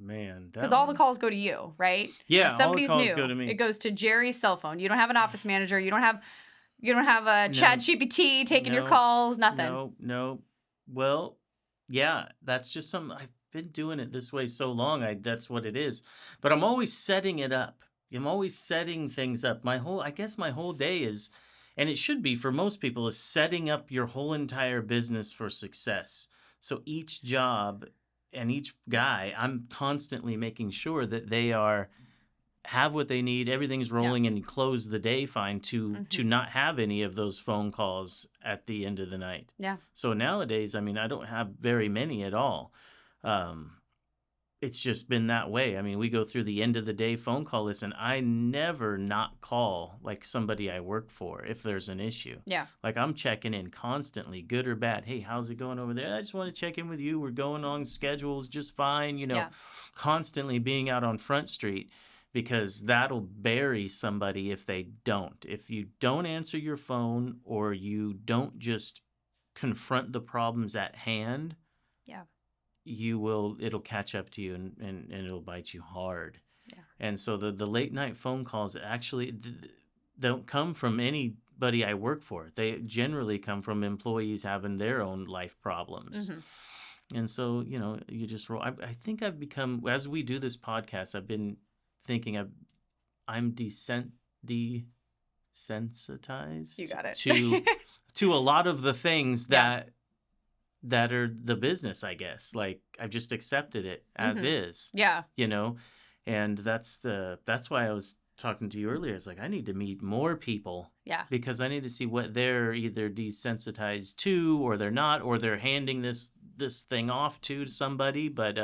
Man, because all the calls go to you, right? Yeah, if somebody's all the calls new, go to me. It goes to Jerry's cell phone. You don't have an office manager. You don't have a ChatGPT taking your calls. Nothing. No. Well, yeah, that's just something. I've been doing it this way so long. That's what it is. But I'm always setting it up. I'm always setting things up. My whole day is, and it should be for most people, is setting up your whole entire business for success. So each job and each guy, I'm constantly making sure that they have what they need, everything's rolling, and close the day fine to not have any of those phone calls at the end of the night. Yeah. So nowadays, I don't have very many at all. It's just been that way. We go through the end of the day phone call list, and I never not call like somebody I work for if there's an issue. Yeah. Like, I'm checking in constantly, good or bad. Hey, how's it going over there? I just want to check in with you. We're going on schedules just fine, constantly being out on Front Street, because that'll bury somebody if they don't. If you don't answer your phone or you don't just confront the problems at hand. Yeah. It'll catch up to you and it'll bite you hard. Yeah. And so the late night phone calls actually don't come from anybody I work for. They generally come from employees having their own life problems. Mm-hmm. And so, you just roll. I think I've become, as we do this podcast, I've been thinking I'm desensitized. You got it. to a lot of the things that are the business, I guess. Like, I've just accepted it as is. Yeah. And that's why I was talking to you earlier. It's like, I need to meet more people. Yeah. Because I need to see what they're either desensitized to, or they're not, or they're handing this thing off to somebody. But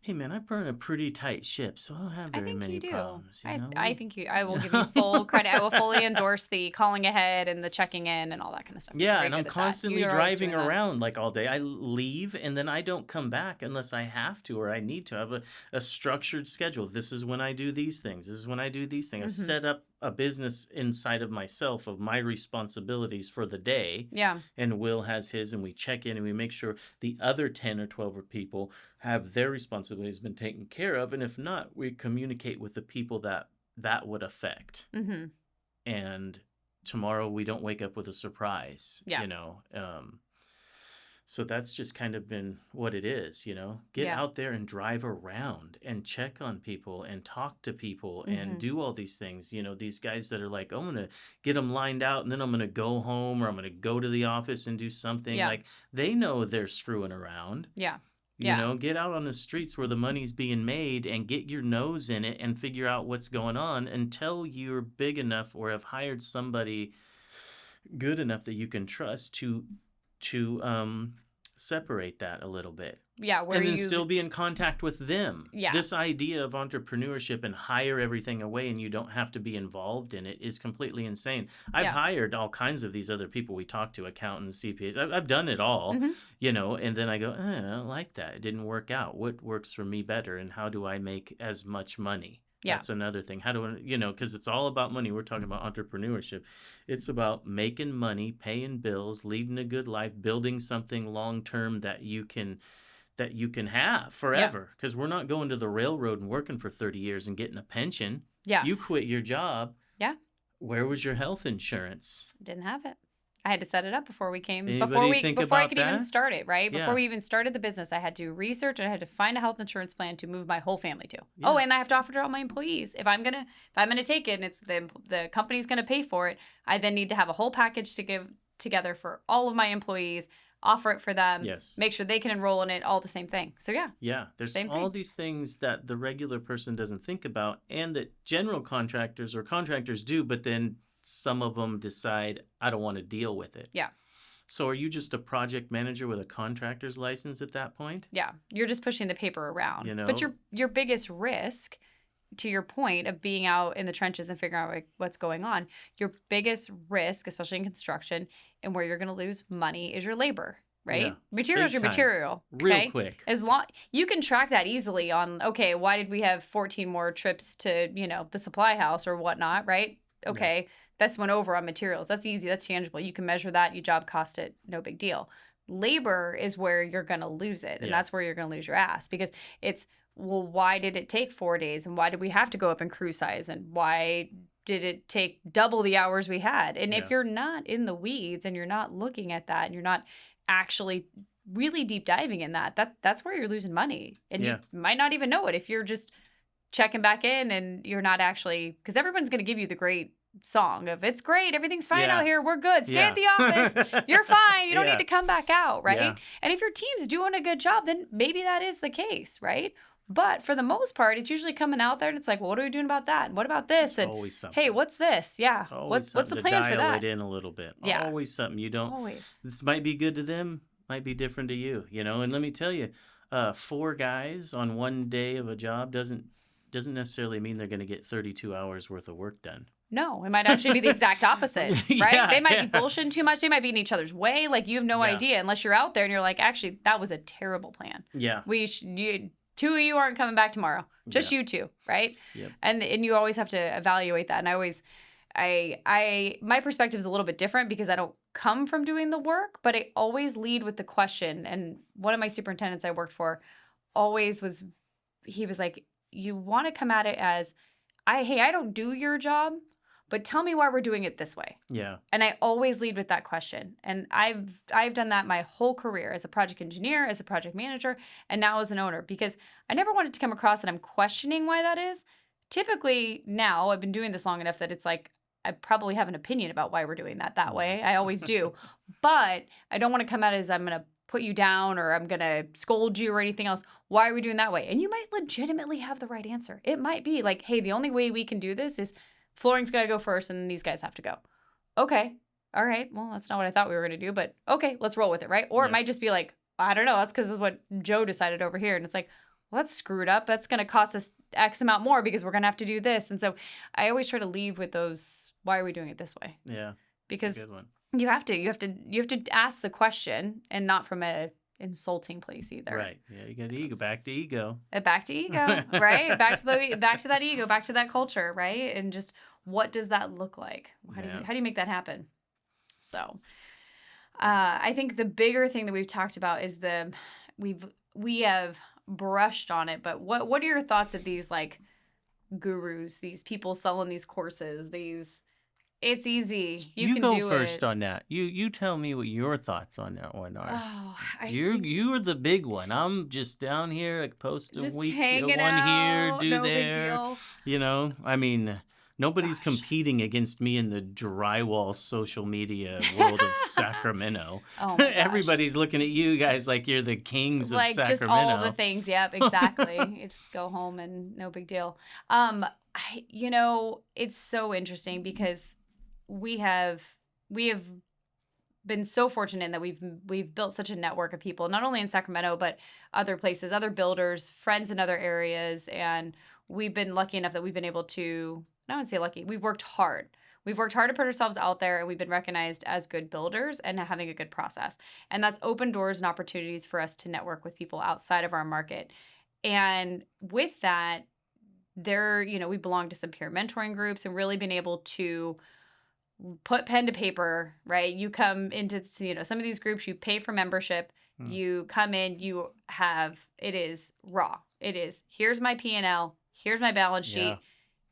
hey, man, I burn a pretty tight ship, so I don't have very many problems. I think I will give you full credit. I will fully endorse the calling ahead and the checking in and all that kind of stuff. Yeah, and I'm constantly driving around like all day. I leave, and then I don't come back unless I have to or I need to. I have a structured schedule. This is when I do these things. This is when I do these things. Mm-hmm. I set up a business inside of myself of my responsibilities for the day. Yeah. And Will has his, and we check in and we make sure the other 10 or 12 people have their responsibilities been taken care of. And if not, we communicate with the people that would affect. Mm-hmm. And tomorrow we don't wake up with a surprise, So that's just kind of been what it is, you know. Get Yeah. out there and drive around and check on people and talk to people and Mm-hmm. do all these things. You know, these guys that are like, I'm going to get them lined out and then I'm going to go home or I'm going to go to the office and do something. Yeah. Like they know they're screwing around. Yeah. You know, get out on the streets where the money's being made and get your nose in it and figure out what's going on until you're big enough or have hired somebody good enough that you can trust to separate that a little bit. Yeah, where and then you still be in contact with them. Yeah. This idea of entrepreneurship and hire everything away and you don't have to be involved in it is completely insane. I've hired all kinds of these other people we talk to, accountants, CPAs. I've done it all, you know, and then I go, I don't like that. It didn't work out. What works for me better and how do I make as much money? Yeah. That's another thing. How do I, you know, because it's all about money. We're talking about entrepreneurship. It's about making money, paying bills, leading a good life, building something long term that you can have forever. Because we're not going to the railroad and working for 30 years and getting a pension. Yeah. You quit your job. Yeah. Where was your health insurance? Didn't have it. I had to set it up before we came. Anybody Before I could even start it, right? Yeah. Before we even started the business, I had to research and I had to find a health insurance plan to move my whole family to. Yeah. Oh, and I have to offer to all my employees. If I'm gonna take it and it's the company's gonna pay for it, I then need to have a whole package to give together for all of my employees, offer it for them, Yes. make sure they can enroll in it, all the same thing. So yeah. Yeah, there's Same all thing. these things that the regular person doesn't think about and that general contractors or contractors do, but then some of them decide, I don't want to deal with it. Yeah. So are you just a project manager with a contractor's license at that point? Yeah. You're just pushing the paper around. You know? But your biggest risk, to your point of being out in the trenches and figuring out what's going on, your biggest risk, especially in construction and where you're going to lose money, is your labor, right? Yeah. Material is your Big time. material. Real okay? quick. As long you can track that easily on, okay, why did we have 14 more trips to, you know, the supply house or whatnot, right? Okay, this went over on materials. That's easy. That's tangible. You can measure that. You job cost it. No big deal. Labor is where you're going to lose it. And that's where you're going to lose your ass because it's, well, why did it take 4 days? And why did we have to go up in crew size? And why did it take double the hours we had? And if you're not in the weeds and you're not looking at that and you're not actually really deep diving in that's where you're losing money. And you might not even know it if you're just checking back in and you're not actually, because everyone's going to give you the great song of it's great, everything's fine out here, we're good, stay at the office, you're fine, you don't need to come back out, right? And if your team's doing a good job, then maybe that is the case, right? But for the most part, it's usually coming out there and it's like, well, what are we doing about that? And what about this? And always something. Hey, what's this? Yeah. Always What's the plan for that? dial it in a little bit. Yeah. Always something. You don't. Always. This might be good to them, might be different to you, you know? And let me tell you, 4 guys on one day of a job doesn't necessarily mean they're going to get 32 hours worth of work done. No, it might actually be the exact opposite, right? They might be bullshitting too much. They might be in each other's way. Like, you have no idea unless you're out there and you're like, actually, that was a terrible plan. Yeah. 2 of you aren't coming back tomorrow. Just you 2, right? Yep. And you always have to evaluate that. And my perspective is a little bit different because I don't come from doing the work, but I always lead with the question. And one of my superintendents I worked for he was like, you want to come at it as, hey, I don't do your job, but tell me why we're doing it this way. Yeah. And I always lead with that question. And I've done that my whole career as a project engineer, as a project manager, and now as an owner, because I never wanted to come across that I'm questioning why that is. Typically now, I've been doing this long enough that it's like, I probably have an opinion about why we're doing that way. I always do. But I don't want to come out as I'm going to put you down or I'm going to scold you or anything else. Why are we doing that way? And you might legitimately have the right answer. It might be like, hey, the only way we can do this is flooring's got to go first and then these guys have to go. Okay. All right. Well, that's not what I thought we were going to do, but okay, let's roll with it, right? Or it might just be like, I don't know. That's because of what Joe decided over here. And it's like, well, that's screwed up. That's going to cost us X amount more because we're going to have to do this. And so I always try to leave with those, why are we doing it this way? Yeah. Because that's a good one. You have to ask the question and not from a insulting place either. Right. Yeah, you got ego. Back to ego. Back to ego, right? Back to that ego, back to that culture, right? And just what does that look like? How do you make that happen? So, I think the bigger thing that we've talked about is we have brushed on it, but what are your thoughts of these like gurus, these people selling these courses, these It's easy. You You can go do first it. on that. You tell me what your thoughts on that one are. Oh, I think You're the big one. I'm just down here, like post a just week, hanging one here, out, do no big there. deal. I mean, nobody's Gosh. competing against me in the drywall social media world of Sacramento. Oh my gosh. Everybody's looking at you guys like you're the kings of Like just all the Sacramento. things. Yep, exactly. You just go home and no big deal. It's so interesting because we have we have been so fortunate in that we've built such a network of people, not only in Sacramento, but other places, other builders, friends in other areas. And we've been lucky enough that we've been able to, I wouldn't say lucky, we've worked hard. We've worked hard to put ourselves out there, and we've been recognized as good builders and having a good process. And that's opened doors and opportunities for us to network with people outside of our market. And with that, we belong to some peer mentoring groups and really been able to put pen to paper, right? You come into, some of these groups, you pay for membership, you come in, it is raw. It is, here's my P&L, here's my balance sheet,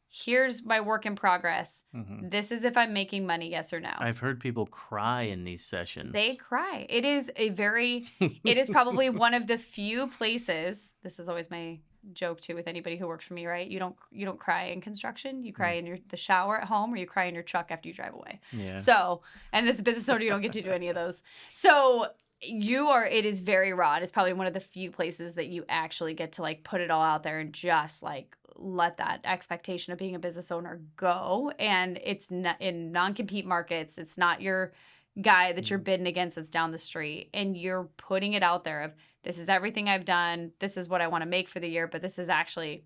here's my work in progress. This is if I'm making money, yes or no. I've heard people cry in these sessions. They cry. It is probably one of the few places, this is always my joke too with anybody who works for me, right? You don't cry in construction. You cry in the shower at home, or you cry in your truck after you drive away. Yeah. So, and as a business owner, you don't get to do any of those. So it is very raw. It's probably one of the few places that you actually get to like put it all out there and just like let that expectation of being a business owner go. And it's not in non-compete markets. It's not your guy that you're bidding against that's down the street, and you're putting it out there of, this is everything I've done, this is what I want to make for the year, but this is actually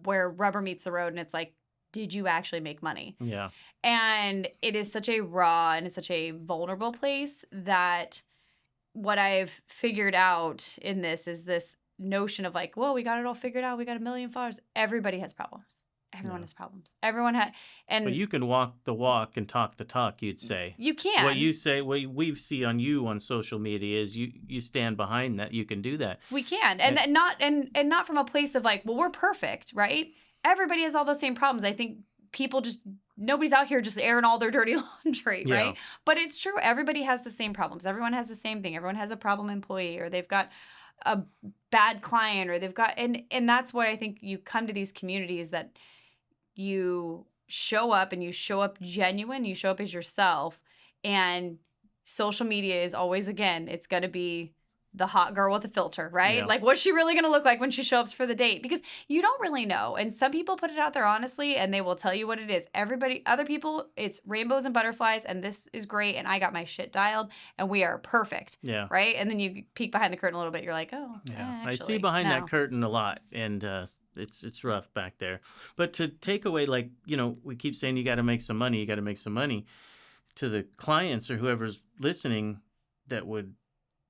where rubber meets the road, and it's like, did you actually make money? Yeah. And it is such a raw and it's such a vulnerable place that what I've figured out in this is this notion of like, well, we got it all figured out, we got $1 million followers. Everybody has problems. Everyone has problems. Everyone has, and but you can walk the walk and talk the talk. You'd say you can. What you say, what we see on you on social media is you stand behind that. You can do that. We can, and not from a place of like, well, we're perfect, right? Everybody has all those same problems. I think nobody's out here just airing all their dirty laundry, right? But it's true. Everybody has the same problems. Everyone has the same thing. Everyone has a problem employee, or they've got a bad client, or they've got, and that's what I think you come to these communities that you show up and you show up genuine, you show up as yourself. And social media is always, again, it's going to be the hot girl with a filter, right? Yeah. Like, what's she really going to look like when she shows up for the date? Because you don't really know. And some people put it out there honestly, and they will tell you what it is. Other people, it's rainbows and butterflies, and this is great, and I got my shit dialed, and we are perfect. Yeah. Right? And then you peek behind the curtain a little bit, you're like, oh, yeah. Actually, I see behind that curtain a lot, and it's rough back there. But to take away, like, we keep saying you got to make some money, to the clients or whoever's listening that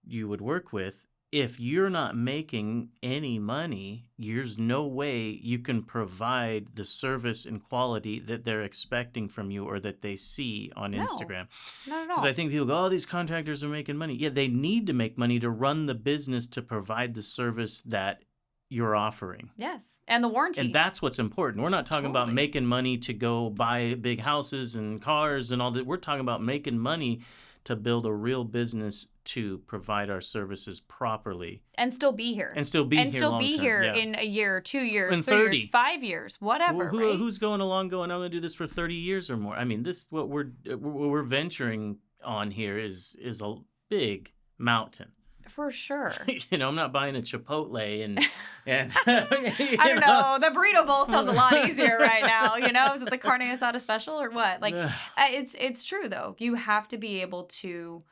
you would work with, if you're not making any money, there's no way you can provide the service and quality that they're expecting from you or that they see on Instagram. Not at all. Because I think people go, oh, these contractors are making money. Yeah, they need to make money to run the business, to provide the service that you're offering. Yes. And the warranty. And that's what's important. We're not talking about making money to go buy big houses and cars and all that. We're talking about making money to build a real business to provide our services properly. And still be here. And still be here in a year, 2 years, in 3 30 years, 5 years, whatever. Right? Who's going along going, I'm going to do this for 30 years or more? I mean, what we're venturing on here is a big mountain. For sure. I'm not buying a Chipotle and I don't know. The burrito bowl sounds a lot easier right now. Is it the carne asada special or what? Like, it's true though. You have to be able to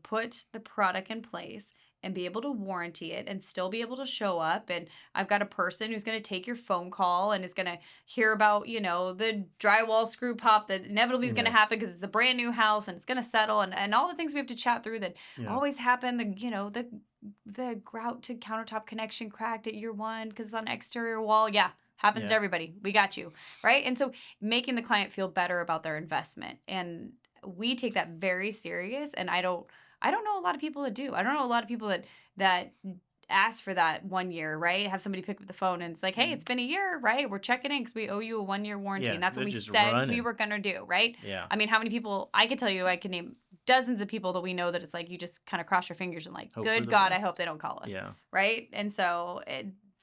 put the product in place and be able to warranty it and still be able to show up. And I've got a person who's going to take your phone call and is going to hear about, the drywall screw pop that inevitably is going to happen because it's a brand new house and it's going to settle, and all the things we have to chat through that always happen. The grout to countertop connection cracked at year 1 because it's on exterior wall. Yeah. Happens to everybody. We got you. Right. And so making the client feel better about their investment. And we take that very serious. And I don't know a lot of people that do. I don't know a lot of people that ask for that 1 year, right? Have somebody pick up the phone and it's like, hey, it's been a year, right? We're checking in because we owe you a 1-year warranty. And that's what we said we were going to do, right? Yeah. I mean, how many people, I could tell you, I could name dozens of people that we know that it's like, you just kind of cross your fingers and like, good God, I hope they don't call us. Yeah. Right? And so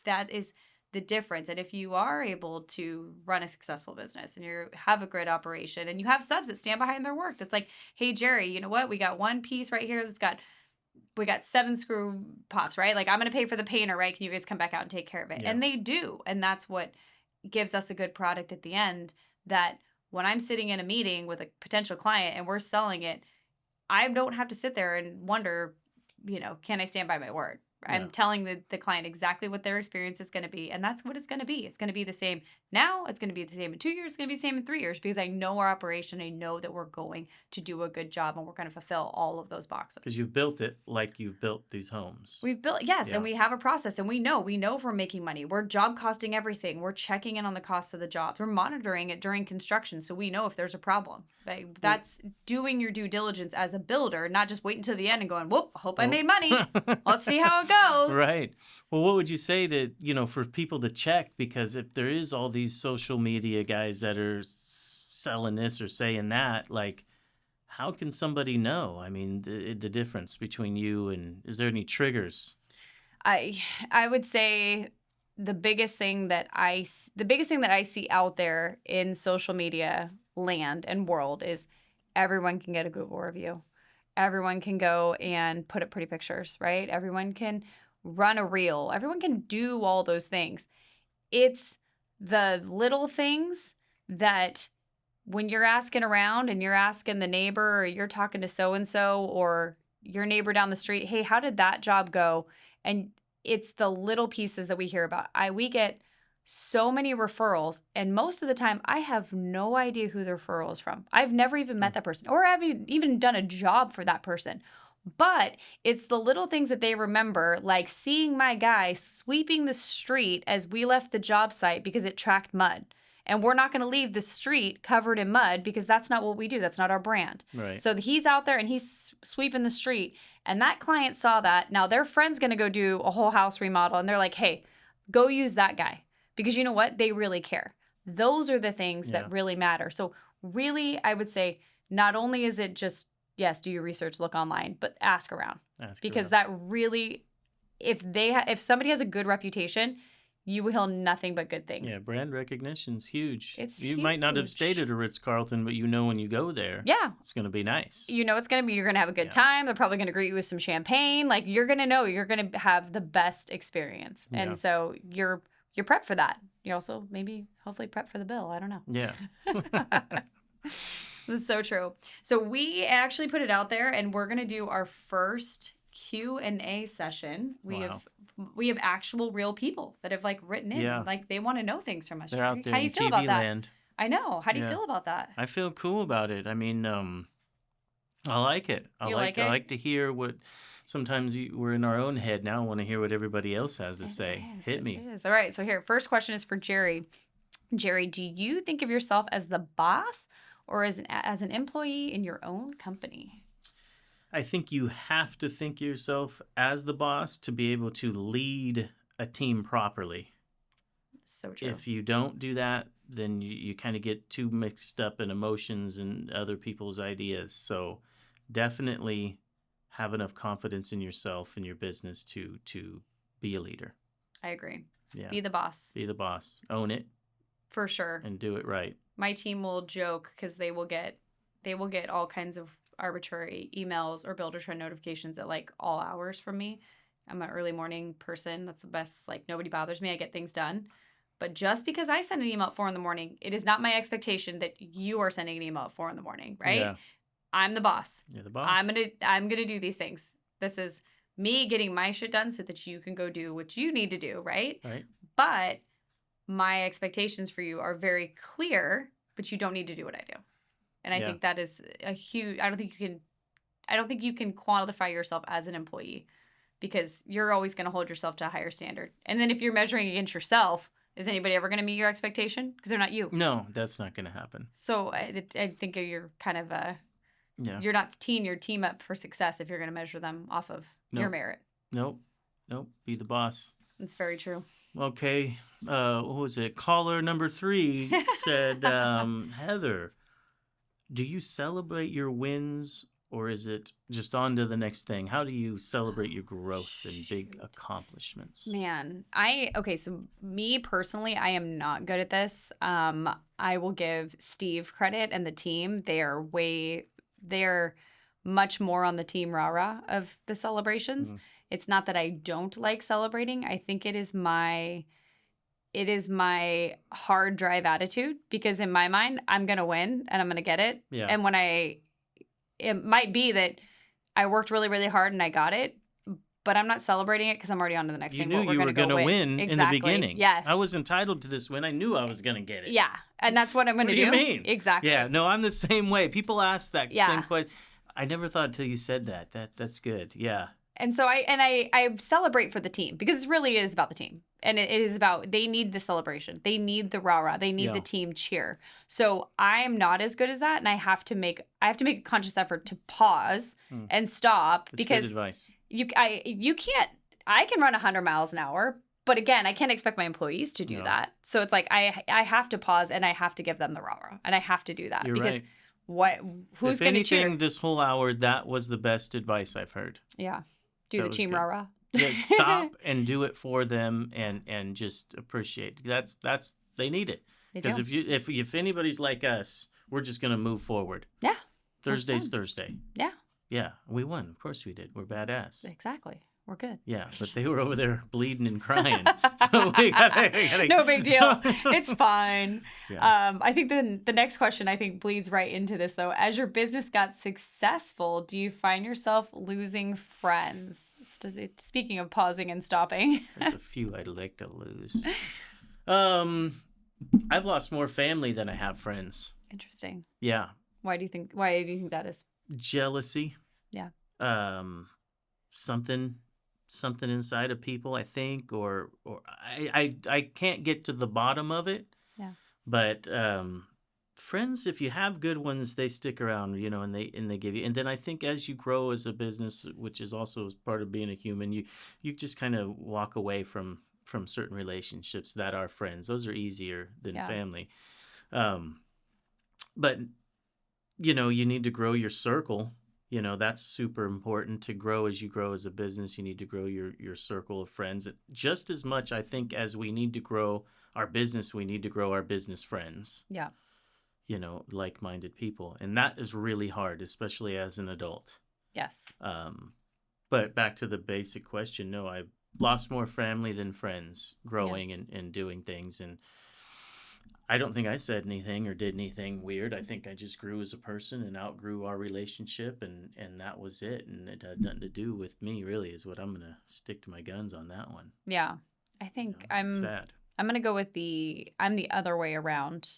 that is the difference. And if you are able to run a successful business and you have a great operation and you have subs that stand behind their work, that's like, hey, Jerry, you know what? We got one piece right here we got 7 screw pops, right? Like, I'm going to pay for the painter, right? Can you guys come back out and take care of it? Yeah. And they do. And that's what gives us a good product at the end, that when I'm sitting in a meeting with a potential client and we're selling it, I don't have to sit there and wonder, can I stand by my word? Yeah. I'm telling the client exactly what their experience is going to be. And that's what it's going to be. It's going to be the same now. It's going to be the same in 2 years. It's going to be the same in 3 years, because I know our operation. I know that we're going to do a good job and we're going to fulfill all of those boxes. Because you've built it like you've built these homes. We've built, yes. Yeah. And we have a process, and we know if we're making money. We're job costing everything. We're checking in on the cost of the jobs. We're monitoring it during construction. So we know if there's a problem. That's doing your due diligence as a builder, not just waiting till the end and going, whoop, hope I made money. Let's see how it goes. Right. Well, what would you say to, for people to check? Because if there is all these social media guys that are selling this or saying that, like, how can somebody know? I mean, the difference between you and, is there any triggers? I would say the biggest thing that I see out there in social media land and world is everyone can get a Google review. Everyone can go and put up pretty pictures, right? Everyone can run a reel. Everyone can do all those things. It's the little things that when you're asking around and you're asking the neighbor, or you're talking to so-and-so or your neighbor down the street, hey, how did that job go? And it's the little pieces that we hear about. We get so many referrals, and most of the time I have no idea who the referral is from. I've never even met that person, or haven't even done a job for that person. But it's the little things that they remember, like seeing my guy sweeping the street as we left the job site because it tracked mud. And we're not going to leave the street covered in mud because that's not what we do. That's not our brand. Right. So he's out there and he's sweeping the street, and that client saw that. Now their friend's going to go do a whole house remodel, and they're like, hey, go use that guy. Because you know what? They really care. Those are the things that really matter. So really, I would say not only is it just, yes, do your research, look online, but ask around. Because that really, if somebody has a good reputation, you will hear nothing but good things. Yeah, brand recognition's huge. It's you huge. Might not have stayed at a Ritz-Carlton, but when you go there, it's going to be nice. It's going to be, you're going to have a good time. They're probably going to greet you with some champagne. Like, you're going to know you're going to have the best experience. Yeah. And so you're prepped for that. You also hopefully prep for the bill. I don't know. Yeah. That's so true. So we actually put it out there, and we're going to do our first Q&A session. We have actual real people that have written in. Like, they want to know things from us. They're out there. How do you feel about land. that? I know. How do you feel about that? I feel cool about it. I mean, I like it. I like to hear what. Sometimes we're in our own head now. I want to hear what everybody else has to say. Hit me. It is. All right. So here, first question is for Jerry. Jerry, do you think of yourself as the boss or as an employee in your own company? I think you have to think of yourself as the boss to be able to lead a team properly. So true. If you don't do that, then you kind of get too mixed up in emotions and other people's ideas. So definitely have enough confidence in yourself and your business to be a leader. I agree. Yeah. Be the boss. Be the boss. Own it. For sure. And do it right. My team will joke because they will get all kinds of arbitrary emails or builder trend notifications at all hours from me. I'm an early morning person. That's the best. Nobody bothers me. I get things done. But just because I send an email at 4 a.m, it is not my expectation that you are sending an email at 4 a.m, right? Yeah. I'm the boss. You're the boss. I'm gonna do these things. This is me getting my shit done so that you can go do what you need to do, right? Right. But my expectations for you are very clear, but you don't need to do what I do. And I think that is a huge. I don't think you can qualify yourself as an employee, because you're always going to hold yourself to a higher standard. And then if you're measuring against yourself, is anybody ever going to meet your expectation? Because they're not you. No, that's not going to happen. So I think you're kind of you're not teeing your team up for success if you're going to measure them off of your merit. Nope. Nope. Be the boss. That's very true. Okay. What was it? Caller number 3 said, Heather, do you celebrate your wins or is it just on to the next thing? How do you celebrate your growth and big accomplishments? Man, so me personally, I am not good at this. I will give Steve credit and the team. They're much more on the team rah-rah of the celebrations. Mm-hmm. It's not that I don't like celebrating. I think it is my hard drive attitude, because in my mind, I'm going to win and I'm going to get it. Yeah. And it might be that I worked really, really hard and I got it, but I'm not celebrating it because I'm already on to the next thing. You knew you were going to win exactly. in the beginning. Yes. I was entitled to this win. I knew I was going to get it. Yeah. And that's what I'm going to do. What do you mean? Exactly. Yeah. No, I'm the same way. People ask that same question. I never thought until you said that. That's good. Yeah. And so I celebrate for the team, because it really is about the team. And it is about, they need the celebration. They need the rah-rah. They need the team cheer. So I'm not as good as that. And I have to make a conscious effort to pause and stop. That's because good advice. I can run 100 miles an hour, but again, I can't expect my employees to do that. So it's like, I have to pause and I have to give them the rah-rah, and I have to do that. You're because right. Who's going to cheer? If anything, this whole hour, that was the best advice I've heard. Yeah. Do the team rah-rah. Yeah, stop and do it for them, and just appreciate. That's they need it, because if anybody's like us, we're just gonna move forward. Yeah. Thursday's Thursday. Yeah. Yeah, we won. Of course we did. We're badass. Exactly. We're good. Yeah, but they were over there bleeding and crying. So we gotta no big deal. It's fine. Yeah. I think the next question, I think, bleeds right into this, though. As your business got successful, do you find yourself losing friends? Speaking of pausing and stopping. There's a few I'd like to lose. I've lost more family than I have friends. Interesting. Yeah. Why do you think that is? Jealousy. Yeah. Something inside of people, I think, or I can't get to the bottom of it. Yeah. But friends, if you have good ones, they stick around, and they give you. And then I think as you grow as a business, which is also as part of being a human, you just kind of walk away from certain relationships that are friends. Those are easier than family. But you need to grow your circle. That's super important to grow. As you grow as a business, you need to grow your circle of friends. Just as much, I think, as we need to grow our business, we need to grow our business friends. Yeah. Like-minded people. And that is really hard, especially as an adult. Yes. But back to the basic question, no, I've lost more family than friends growing and doing things. And I don't think I said anything or did anything weird. I think I just grew as a person and outgrew our relationship, and that was it. And it had nothing to do with me, really, is what I'm going to stick to my guns on that one. Yeah. I think sad. I'm going to go with I'm the other way around.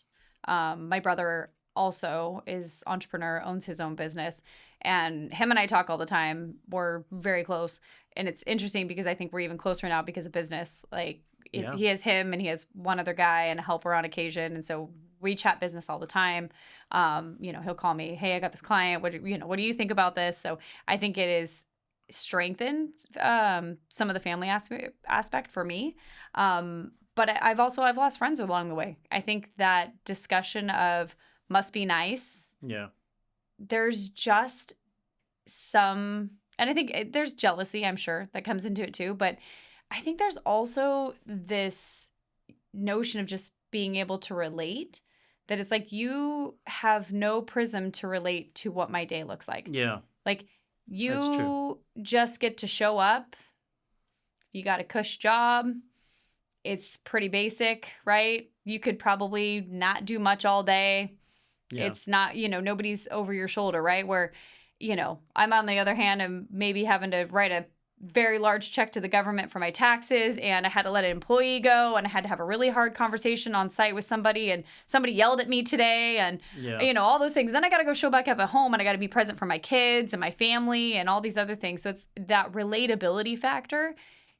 My brother also is entrepreneur, owns his own business, and him and I talk all the time. We're very close, and it's interesting because I think we're even closer now because of business. He has him and he has one other guy and a helper on occasion. And so we chat business all the time. He'll call me, hey, I got this client. What do you think about this? So I think it is strengthened some of the family aspect for me. But I've lost friends along the way. I think that discussion of must be nice. Yeah. There's just and I think there's jealousy, I'm sure, that comes into it too. But I think there's also this notion of just being able to relate, that it's like you have no prism to relate to what my day looks like. Yeah. Like you just get to show up. You got a cush job. It's pretty basic, right? You could probably not do much all day. Yeah. It's not, nobody's over your shoulder, right? Where, I'm on the other hand, I'm maybe having to write a very large check to the government for my taxes, and I had to let an employee go, and I had to have a really hard conversation on site with somebody, and somebody yelled at me today, and all those things. Then I got to go show back up at home, and I got to be present for my kids and my family and all these other things. So it's that relatability factor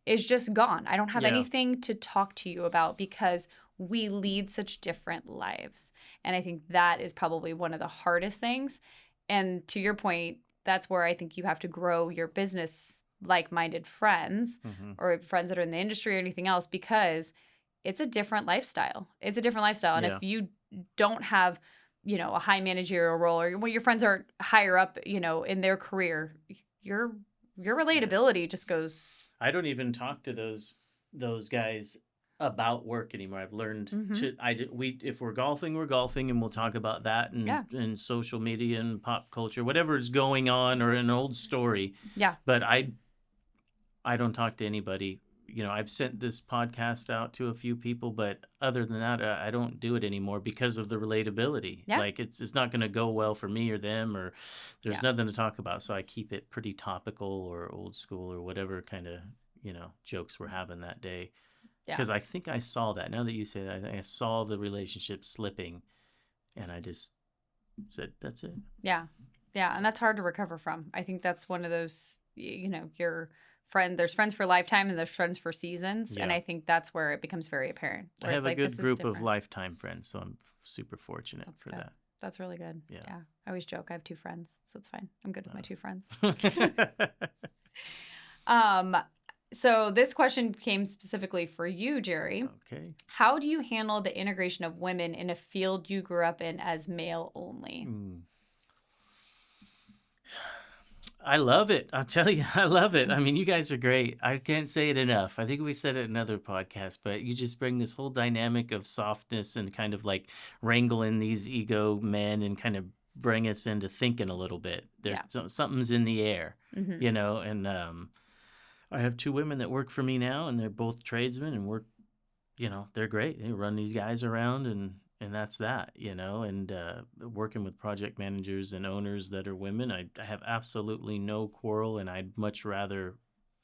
is just gone. I don't have anything to talk to you about because we lead such different lives. And I think that is probably one of the hardest things. And to your point, that's where I think you have to grow your business like-minded friends or friends that are in the industry or anything else, because it's a different lifestyle. It's a different lifestyle. And if you don't have, a high managerial role, or when your friends are higher up, in their career, your relatability just goes. I don't even talk to those guys about work anymore. I've learned if we're golfing, and we'll talk about that and social media and pop culture, whatever is going on, or an old story. Yeah. But I don't talk to anybody. I've sent this podcast out to a few people, but other than that, I don't do it anymore because of the relatability. Yeah. Like it's not going to go well for me or them, or there's nothing to talk about. So I keep it pretty topical or old school or whatever kind of, jokes we're having that day. Because I think I saw that. Now that you say that, I saw the relationship slipping, and I just said, that's it. Yeah. Yeah. And that's hard to recover from. I think that's one of those, your friend, there's friends for a lifetime and there's friends for seasons. Yeah. And I think that's where it becomes very apparent. I have a good group of lifetime friends, so I'm super fortunate for that. That's really good. Yeah. I always joke I have 2 friends, so it's fine. I'm good with my 2 friends. So this question came specifically for you, Jerry. Okay. How do you handle the integration of women in a field you grew up in as male only? I love it. I'll tell you, I love it. I mean, you guys are great. I can't say it enough. I think we said it in another podcast, but you just bring this whole dynamic of softness and kind of like wrangle in these ego men and kind of bring us into thinking a little bit. There's something's in the air, and I have 2 women that work for me now, and they're both tradesmen, and they're great. They run these guys around, and that's that, and working with project managers and owners that are women, I have absolutely no quarrel, and I'd much rather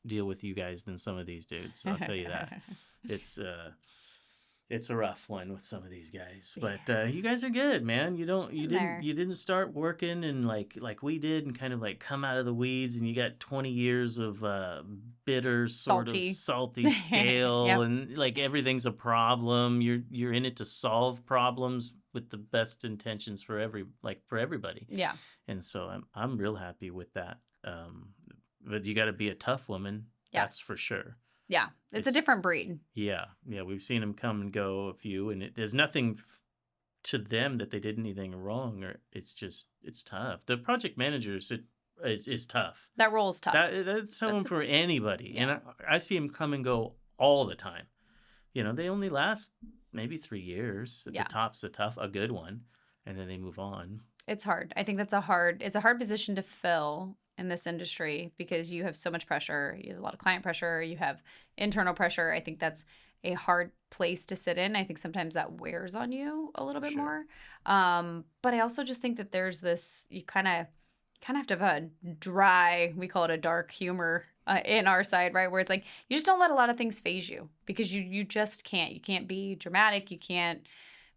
deal with you guys than some of these dudes. So I'll tell you that. It's a rough one with some of these guys, but you guys are good, man. You didn't start working and like we did and kind of like come out of the weeds, and you got 20 years of bitter sort of salty scale and like everything's a problem. You're in it to solve problems with the best intentions for everybody. Yeah. And so I'm real happy with that. But you got to be a tough woman. Yeah. That's for sure. Yeah, it's a different breed. Yeah, we've seen them come and go a few, and there's nothing to them that they did anything wrong, or it's tough. The project managers is tough. That role is tough. That's someone for anybody, and I see them come and go all the time. They only last maybe 3 years. At the top's a good one, and then they move on. It's hard. I think it's a hard position to fill in this industry because you have so much pressure. You have a lot of client pressure. You have internal pressure. I think that's a hard place to sit in. I think sometimes that wears on you a little bit more. But I also just think that there's this, you kind of have to have a dry, we call it a dark humor in our side, right? Where it's like, you just don't let a lot of things phase you because you just can't. You can't be dramatic. You can't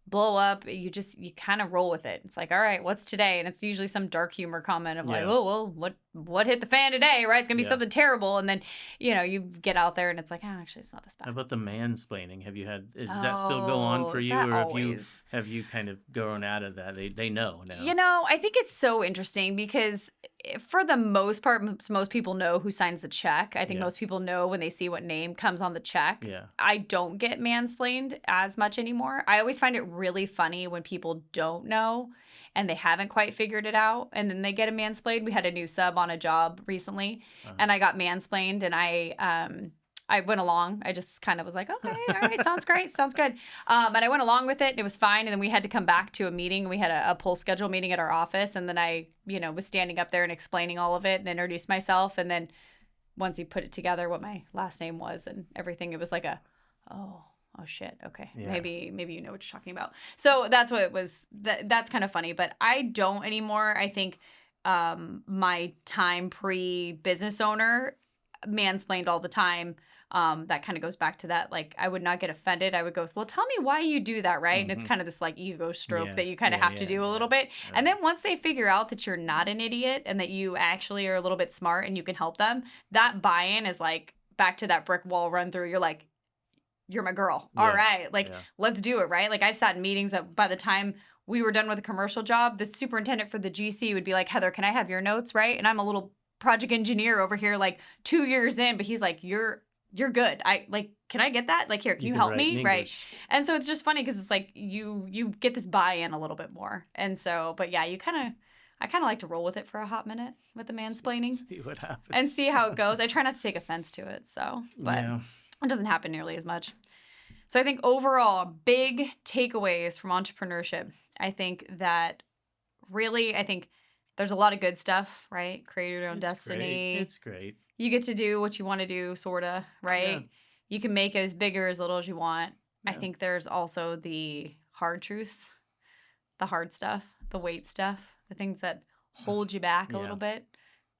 blow up. You kind of roll with it. It's like, all right, what's today? And it's usually some dark humor comment of like, oh, well, what hit the fan today, right? It's going to be something terrible. And then, you get out there and it's like, oh, actually, it's not this bad. How about the mansplaining? Does that still go on for you? Or have you kind of grown out of that? They know now. I think it's so interesting because for the most part, most people know who signs the check. I think most people know when they see what name comes on the check. Yeah. I don't get mansplained as much anymore. I always find it really funny when people don't know and they haven't quite figured it out, and then they get a mansplained. We had a new sub on a job recently, and I got mansplained, and I went along. I just kind of was like, okay, all right, sounds great, sounds good. And I went along with it, and it was fine. And then we had to come back to a meeting. We had a pull schedule meeting at our office, and then I, was standing up there and explaining all of it and introduced myself. And then once he put it together, what my last name was and everything, it was like oh shit, okay. Yeah. Maybe you know what you're talking about. So that's what it was. That's kind of funny, but I don't anymore. I think my time pre-business owner mansplained all the time. That kind of goes back to that. Like, I would not get offended. I would go, well, tell me why you do that, right? Mm-hmm. And it's kind of this like ego stroke that you kind of have to do a little bit. Right. And then once they figure out that you're not an idiot and that you actually are a little bit smart and you can help them, that buy-in is like back to that brick wall run through. You're like, you're my girl. Yeah. All right. Like, let's do it, right? Like, I've sat in meetings that by the time we were done with a commercial job, the superintendent for the GC would be like, Heather, can I have your notes, right? And I'm a little project engineer over here, like 2 years in, but he's like, you're good. Can I get that? Like, here, can you help me? Right. And so it's just funny because it's like you get this buy-in a little bit more. And so, but yeah, I kind of like to roll with it for a hot minute with the mansplaining. See what happens. And see how it goes. I try not to take offense to it. So, but it doesn't happen nearly as much. So I think overall, big takeaways from entrepreneurship. I think that really, there's a lot of good stuff, right? Create your own destiny. It's great. You get to do what you want to do, sort of, right? Yeah. You can make it as big or as little as you want. Yeah. I think there's also the hard truths, the hard stuff, the weight stuff, the things that hold you back a little bit,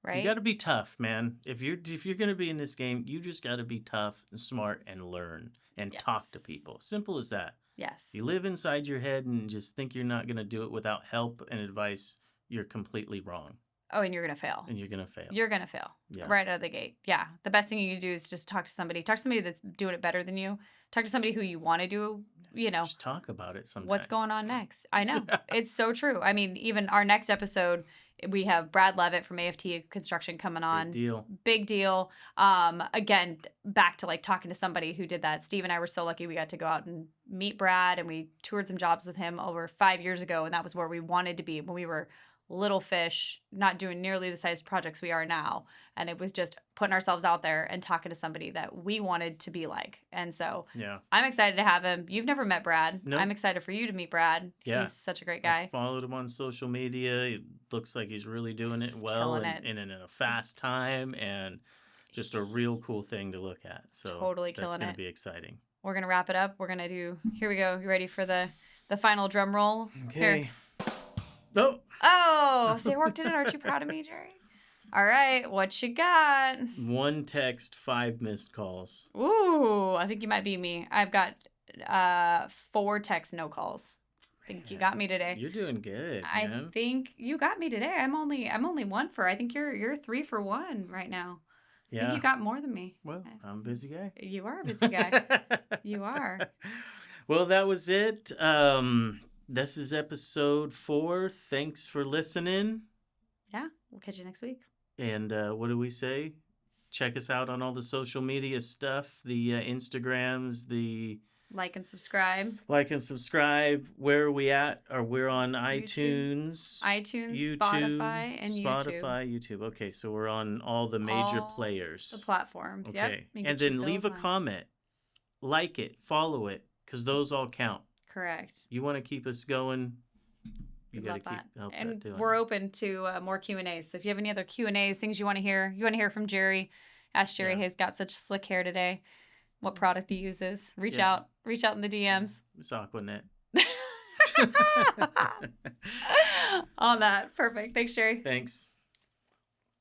right? You got to be tough, man. If you're going to be in this game, you just got to be tough and smart and learn and talk to people. Simple as that. Yes. If you live inside your head and just think you're not going to do it without help and advice, you're completely wrong. Oh, and you're going to fail. And you're going to fail. You're going to fail right out of the gate. Yeah. The best thing you can do is just talk to somebody. Talk to somebody that's doing it better than you. Talk to somebody who you want to do, Just talk about it sometimes. What's going on next? I know. It's so true. I mean, even our next episode, we have Brad Levitt from AFT Construction coming on. Big deal. Again, back to like talking to somebody who did that. Steve and I were so lucky we got to go out and meet Brad, and we toured some jobs with him over 5 years ago, and that was where we wanted to be when we were little fish, not doing nearly the size projects we are now. And it was just putting ourselves out there and talking to somebody that we wanted to be like. And so I'm excited to have him. You've never met Brad. Nope. I'm excited for you to meet Brad. Yeah. He's such a great guy. I followed him on social media. It looks like he's really doing it well and in a fast time, and just a real cool thing to look at. So totally killing it. That's going to be exciting. We're going to wrap it up. We're going to do, here we go. You ready for the final drum roll? Okay. Here. Oh, so you worked it in. Aren't you proud of me, Jerry? All right, what you got? 1 text, 5 missed calls. Ooh, I think you might be me. I've got 4 texts, no calls. I think you got me today. You're doing good, man. I think you got me today. I'm only 1 for. I think you're 3 for 1 right now. Yeah. I think you got more than me. Well, I'm a busy guy. You are a busy guy. You are. Well, that was it. This is episode 4. Thanks for listening. Yeah, we'll catch you next week. And what do we say? Check us out on all the social media stuff, the Instagrams, the... Like and subscribe. Where are we at? We're on iTunes, YouTube, Spotify, and YouTube. Okay, so we're on all the major players. The platforms, okay. Yep. And then leave a comment. Like it, follow it, because those all count. Correct. You want to keep us going, you got to keep help and that doing. We're open to more Q&As. So if you have any other Q&As, things you want to hear from Jerry, ask Jerry. He's got such slick hair today. What product he uses. Reach out in the DMs. It's Aquanet. On that. Perfect. Thanks, Jerry. Thanks.